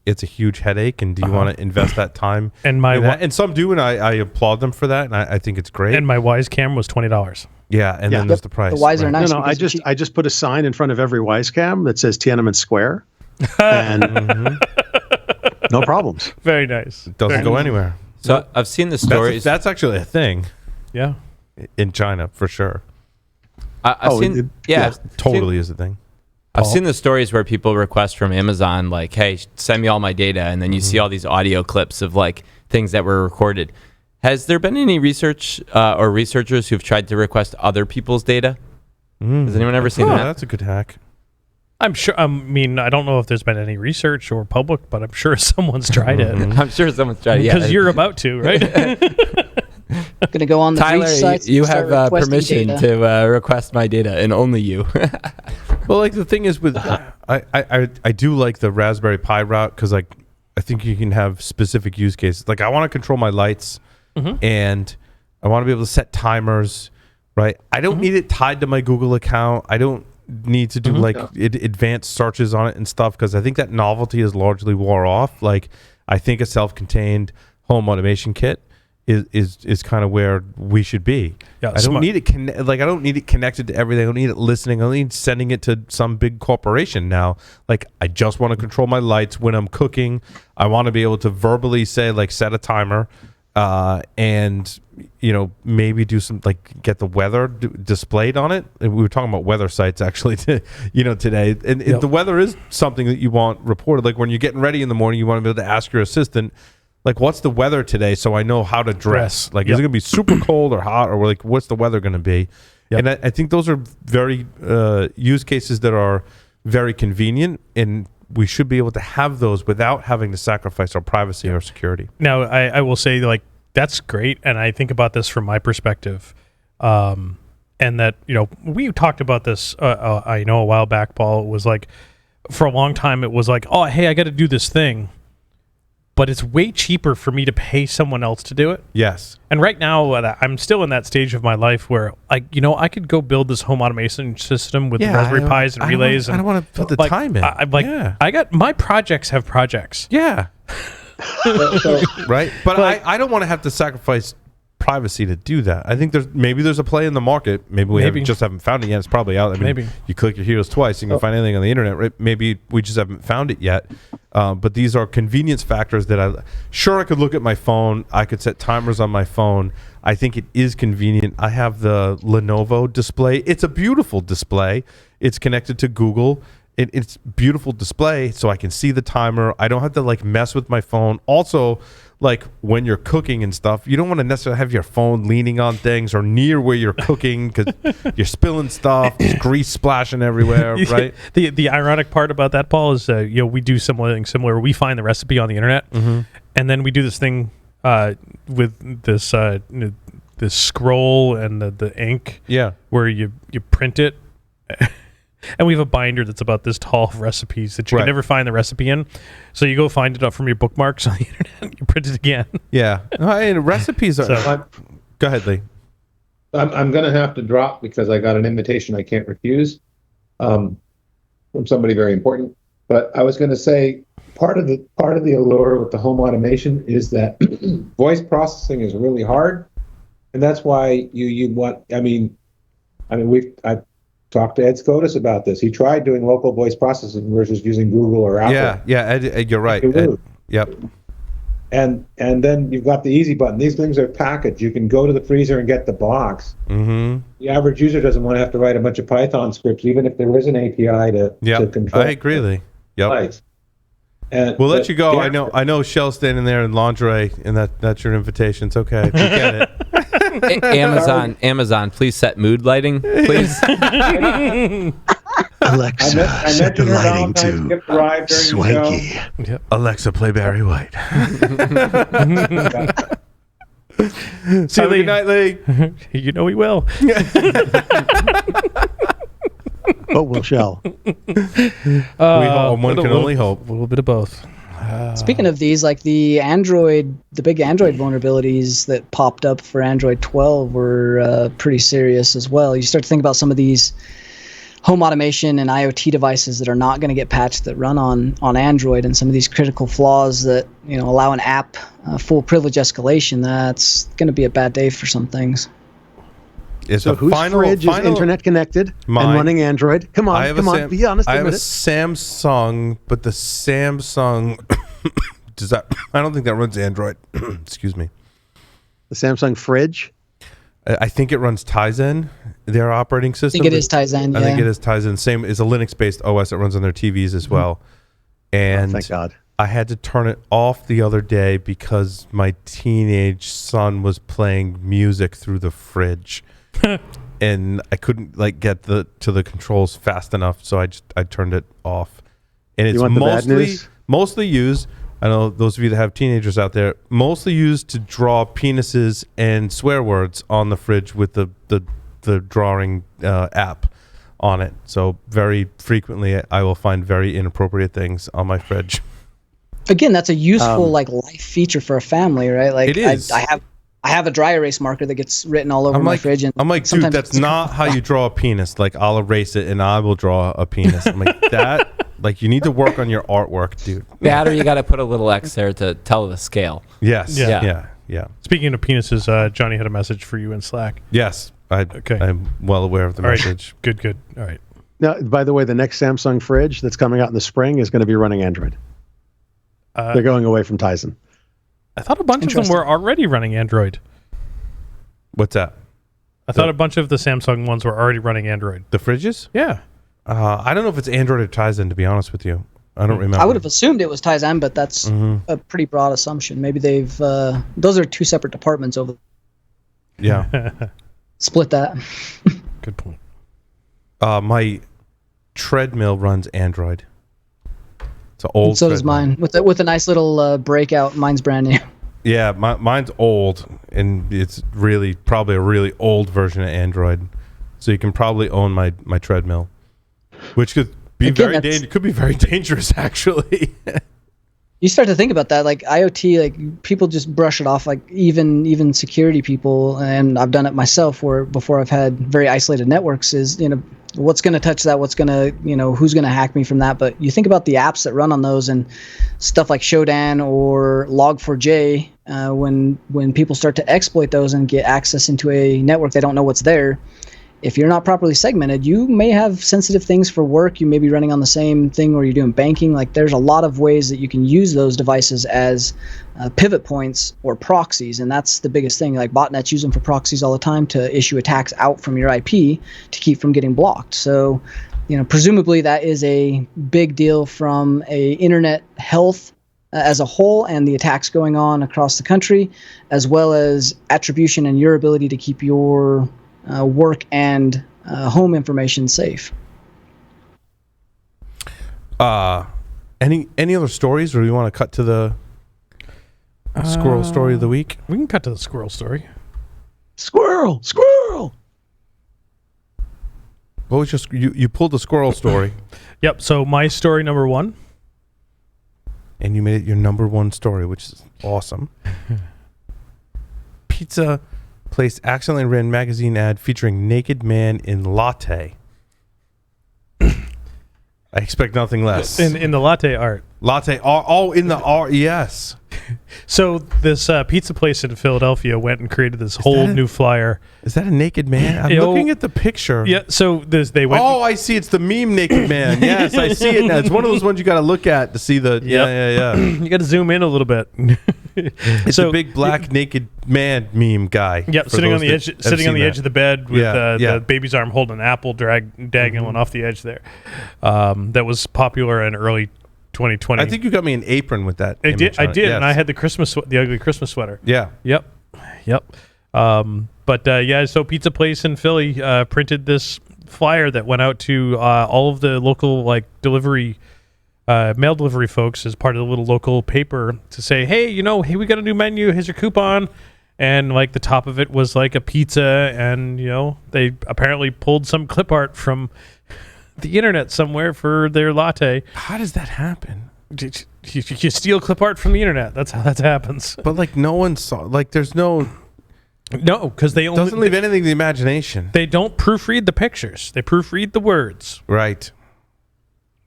it's a huge headache. And do you want to invest that time? And and some do, and I applaud them for that, and I think it's great. And my Wise cam was $20. Yeah, and then there's the price. The Wise are nice. No, I just put a sign in front of every Wise cam that says Tiananmen Square, and no problems. Very nice. It doesn't go anywhere. So I've seen the stories. That's actually a thing Yeah. in China for sure. I've seen, Totally is a thing. I've seen the stories where people request from Amazon, like, "Hey, send me all my data," and then you see all these audio clips of like things that were recorded. Has there been any research or researchers who've tried to request other people's data? Has anyone ever seen that? That's a good hack. I'm sure. I mean, I don't know if there's been any research or public, but I'm sure someone's tried it. I'm sure someone's tried it. Because you're about to, right? Gonna go on the Tyler, breach sites. you and start have requesting permission data. to request my data, and only you. Well, like the thing is with I do like the Raspberry Pi route, because like I think you can have specific use cases. Like I want to control my lights, and I want to be able to set timers. Right, I don't need it tied to my Google account. I don't need to do advanced searches on it and stuff, because I think that novelty is largely wore off. Like I think a self-contained home automation kit is kind of where we should be. Yeah, I don't need it I don't need it connected to everything. I don't need it listening. I don't need sending it to some big corporation now. Like I just want to control my lights when I'm cooking. I want to be able to verbally say like set a timer, and maybe do some like get the weather displayed on it. And we were talking about weather sites actually today, and the weather is something that you want reported. Like when you're getting ready in the morning, you want to be able to ask your assistant, like, what's the weather today, so I know how to dress. Like, is it going to be super cold or hot, or like, what's the weather going to be? And I think those are very use cases that are very convenient, and we should be able to have those without having to sacrifice our privacy or security. Now, I will say, like, that's great, and I think about this from my perspective, and that, you know, we talked about this, I know a while back, Paul. It was like, for a long time, it was like, oh, hey, I got to do this thing, but it's way cheaper for me to pay someone else to do it. Yes. And right now, I'm still in that stage of my life where, I could go build this home automation system with Raspberry Pis and relays. I don't want to put the time in. I got my projects have projects. Yeah. Right. But I don't want to have to sacrifice privacy to do that. I think there's a play in the market. Maybe we haven't found it yet. It's probably out. I mean, maybe you click your heels twice, you can find anything on the internet. Right? Maybe we just haven't found it yet. But these are convenience factors that I could look at my phone. I could set timers on my phone. I think it is convenient. I have the Lenovo display. It's a beautiful display. It's connected to Google. It's beautiful display, so I can see the timer. I don't have to like mess with my phone. Also, like when you're cooking and stuff, you don't want to necessarily have your phone leaning on things or near where you're cooking because you're spilling stuff, there's grease splashing everywhere, right? The ironic part about that, Paul, is we do something similar. We find the recipe on the internet, and then we do this thing with this this scroll and the ink, where you print it. And we have a binder that's about this tall of recipes that you can never find the recipe in. So you go find it up from your bookmarks on the internet. You print it again. Yeah. Recipes are... Go ahead, Lee. I'm going to have to drop because I got an invitation I can't refuse from somebody very important. But I was going to say part of the allure with the home automation is that voice processing is really hard. And that's why you want... I've talked to Ed Scotus about this. He tried doing local voice processing versus using Google or Apple. Yeah, Ed, you're right. Ed, yep. And then you've got the easy button. These things are packaged. You can go to the freezer and get the box. The average user doesn't want to have to write a bunch of Python scripts, even if there is an API to control. I agree, Lee. Yep. And we'll let you go. I know Shell's standing there in lingerie, and that's your invitation. It's okay. We get it. Amazon, please set mood lighting, please. Alexa, set the lighting to swanky. Yep. Alexa, play Barry White. See you, Lee. Good night, Lee. You know he will. But will Shell. One can only hope. A little bit of both. Speaking of these, like the big Android vulnerabilities that popped up for Android 12 were pretty serious as well. You start to think about some of these home automation and IoT devices that are not going to get patched that run on Android, and some of these critical flaws that allow an app full privilege escalation. That's going to be a bad day for some things. So whose fridge is internet connected and running Android? Come on, be honest. I have a Samsung, but the Samsung does that? I don't think that runs Android. Excuse me. The Samsung fridge. I think it runs Tizen, their operating system. I think it is Tizen. I think it is Tizen. Same is a Linux-based OS that runs on their TVs as well. And thank God. I had to turn it off the other day because my teenage son was playing music through the fridge. And I couldn't get to the controls fast enough, so I turned it off. And it's mostly used. I know those of you that have teenagers out there, mostly used to draw penises and swear words on the fridge with the drawing app on it. So very frequently, I will find very inappropriate things on my fridge. Again, that's a useful life feature for a family, right? Like it is. I have a dry erase marker that gets written all over my fridge. And I'm like, dude, that's not how you draw a penis. Like, I'll erase it and I will draw a penis. I'm like, that, you need to work on your artwork, dude. That, or you got to put a little X there to tell the scale. Yes. Yeah. Speaking of penises, Johnny had a message for you in Slack. Yes. I'm well aware of the message. Right. Good. All right. Now, by the way, the next Samsung fridge that's coming out in the spring is going to be running Android. They're going away from Tizen. I thought a bunch of them were already running Android. What's that? I thought a bunch of the Samsung ones were already running Android. The fridges? Yeah. I don't know if it's Android or Tizen, to be honest with you. I don't remember. I would have assumed it was Tizen, but that's a pretty broad assumption. Maybe they've... those are two separate departments over... Yeah. Split that. Good point. treadmill runs Android. It's an old. So does mine, with a nice little breakout. Mine's brand new. Yeah, mine's old, and it's really probably a really old version of Android. So you can probably own my treadmill, which could be could be very dangerous actually. You start to think about that, like IoT, like people just brush it off, like even security people, and I've done it myself where before I've had very isolated networks is, what's going to touch that, what's going to, who's going to hack me from that. But you think about the apps that run on those and stuff like Shodan or Log4j, when people start to exploit those and get access into a network, they don't know what's there. If you're not properly segmented, you may have sensitive things for work. You may be running on the same thing where you're doing banking. Like there's a lot of ways that you can use those devices as pivot points or proxies. And that's the biggest thing. Like botnets use them for proxies all the time to issue attacks out from your IP to keep from getting blocked. So, presumably that is a big deal from a internet health as a whole and the attacks going on across the country, as well as attribution and your ability to keep your work and home information safe. Any other stories, or do you want to cut to the squirrel story of the week? We can cut to the squirrel story. Squirrel. What was just you pulled the squirrel story? Yep. So my story number 1, and you made it your number 1 story, which is awesome. Pizza place accidentally ran magazine ad featuring naked man in latte. I expect nothing less. In the latte art. Latte. Oh, in the art. Yes. So this pizza place in Philadelphia went and created this whole new flyer. Is that a naked man? I'm looking at the picture. Yeah. So they went. Oh, I see. It's the meme naked man. Yes, I see it now. It's one of those ones you got to look at to see the. Yeah. You got to zoom in a little bit. It's a big black naked man meme guy. Yeah, sitting on the edge of the bed with the baby's arm holding an apple, dangling off the edge there. That was popular in early 2020. I think you got me an apron with that. I did, yes. And I had the ugly Christmas sweater. Yeah. Yep. So Pizza Place in Philly printed this flyer that went out to all of the local delivery. Mail delivery folks as part of the little local paper to say, hey, we got a new menu. Here's your coupon. And the top of it was a pizza. And, they apparently pulled some clip art from the internet somewhere for their latte. How does that happen? You steal clip art from the internet. That's how that happens. But no one saw, there's no, because they only doesn't leave anything to the imagination. They don't proofread the pictures. They proofread the words. Right.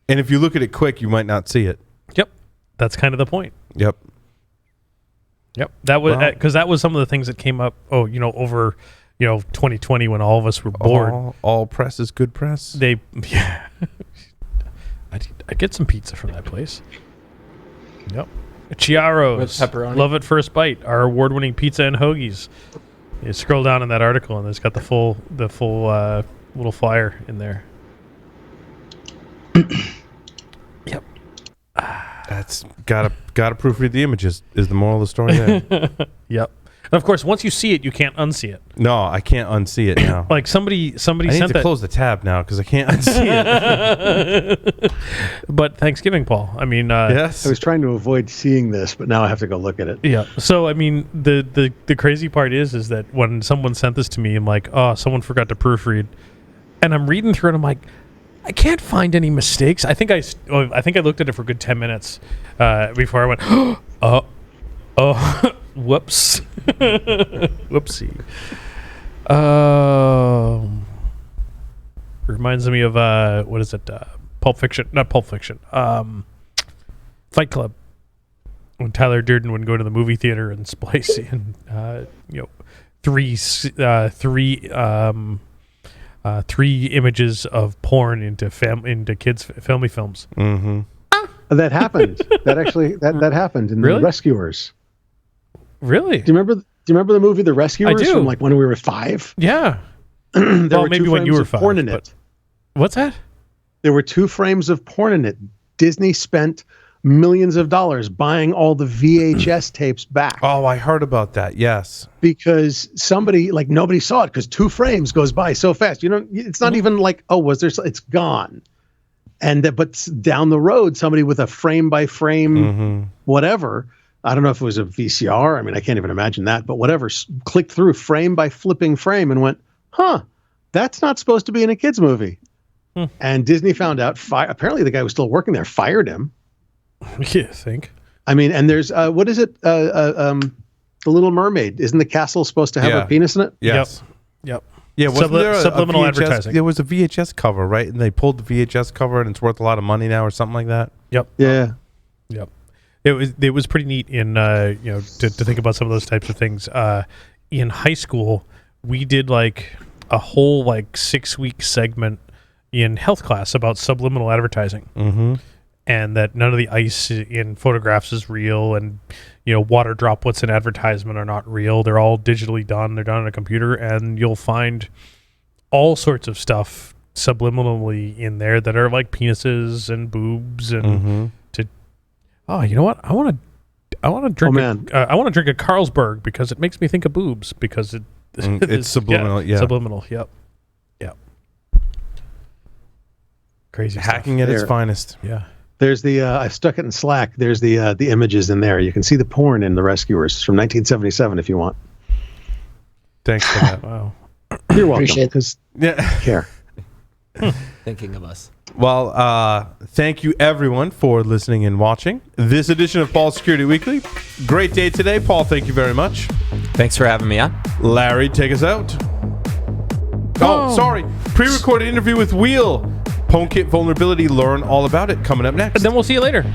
And if you look at it quick, you might not see it. Yep. That's kind of the point. Yep. That was because that was some of the things that came up. Over 2020 when all of us were bored. All press is good press. I get some pizza from that place. Yep. Chiaro's with pepperoni. Love at First Bite, our award-winning pizza and hoagies. You scroll down in that article and it's got the full little flyer in there. Yep. That's gotta proofread the images is the moral of the story there. Yep. And of course, once you see it, you can't unsee it. No, I can't unsee it now. Somebody I sent need to close the tab now because I can't unsee it. But Thanksgiving, Paul. I mean, yes. I was trying to avoid seeing this, but now I have to go look at it. Yeah. So I mean, the crazy part is that when someone sent this to me, I'm like, oh, someone forgot to proofread, and I'm reading through it. I'm like, I can't find any mistakes. I think I looked at it for a good 10 minutes before I went, whoops. Whoopsie. Reminds me of what is it? Pulp Fiction. Not Pulp Fiction. Fight Club. When Tyler Durden would go to the movie theater and splice in three images of porn into kids' family films. Mm-hmm. That happened. That happened in Really? The Rescuers. Really? Do you remember the movie The Rescuers? I do. From when we were 5? Yeah. There were maybe 2 when you frames were of 5. porn in it. What's that? There were 2 frames of porn in it. Disney spent millions of dollars buying all the VHS tapes back. Oh, I heard about that. Yes. Because somebody, nobody saw it because 2 frames goes by so fast. It's not even it's gone. but down the road, somebody with a frame by frame, whatever, I don't know if it was a VCR. I mean, I can't even imagine that, but whatever, clicked through frame by flipping frame and went, that's not supposed to be in a kid's movie. And Disney found out, apparently the guy was still working there, fired him. You think? I mean, and there's, what is it? The Little Mermaid. Isn't the castle supposed to have a penis in it? Yes. Yep. Yeah, wasn't there subliminal VHS, advertising. There was a VHS cover, right? And they pulled the VHS cover, and it's worth a lot of money now, or something like that. Yep. Yeah. Yep. It was pretty neat in to think about some of those types of things. In high school, we did like a whole 6-week segment in health class about subliminal advertising, and that none of the ice in photographs is real, and water droplets in advertisement are not real. They're all digitally done. They're done on a computer, and you'll find all sorts of stuff subliminally in there that are like penises and boobs and you know what? I want to drink. I want to drink a Carlsberg because it makes me think of boobs because it's subliminal. Yeah, subliminal. Yep. Crazy hacking stuff. at its finest. Yeah. There's the I've stuck it in Slack. There's the images in there. You can see the porn in The Rescuers from 1977 if you want. Thanks for that. Wow. You're welcome. Appreciate it. Because care. Thinking of us. Well, thank you everyone for listening and watching this edition of Paul Security Weekly. Great day today, Paul. Thank you very much. Thanks for having me on. Larry, take us out. Oh, sorry. Pre-recorded interview with Wheel. PwnKit vulnerability. Learn all about it. Coming up next. And then we'll see you later.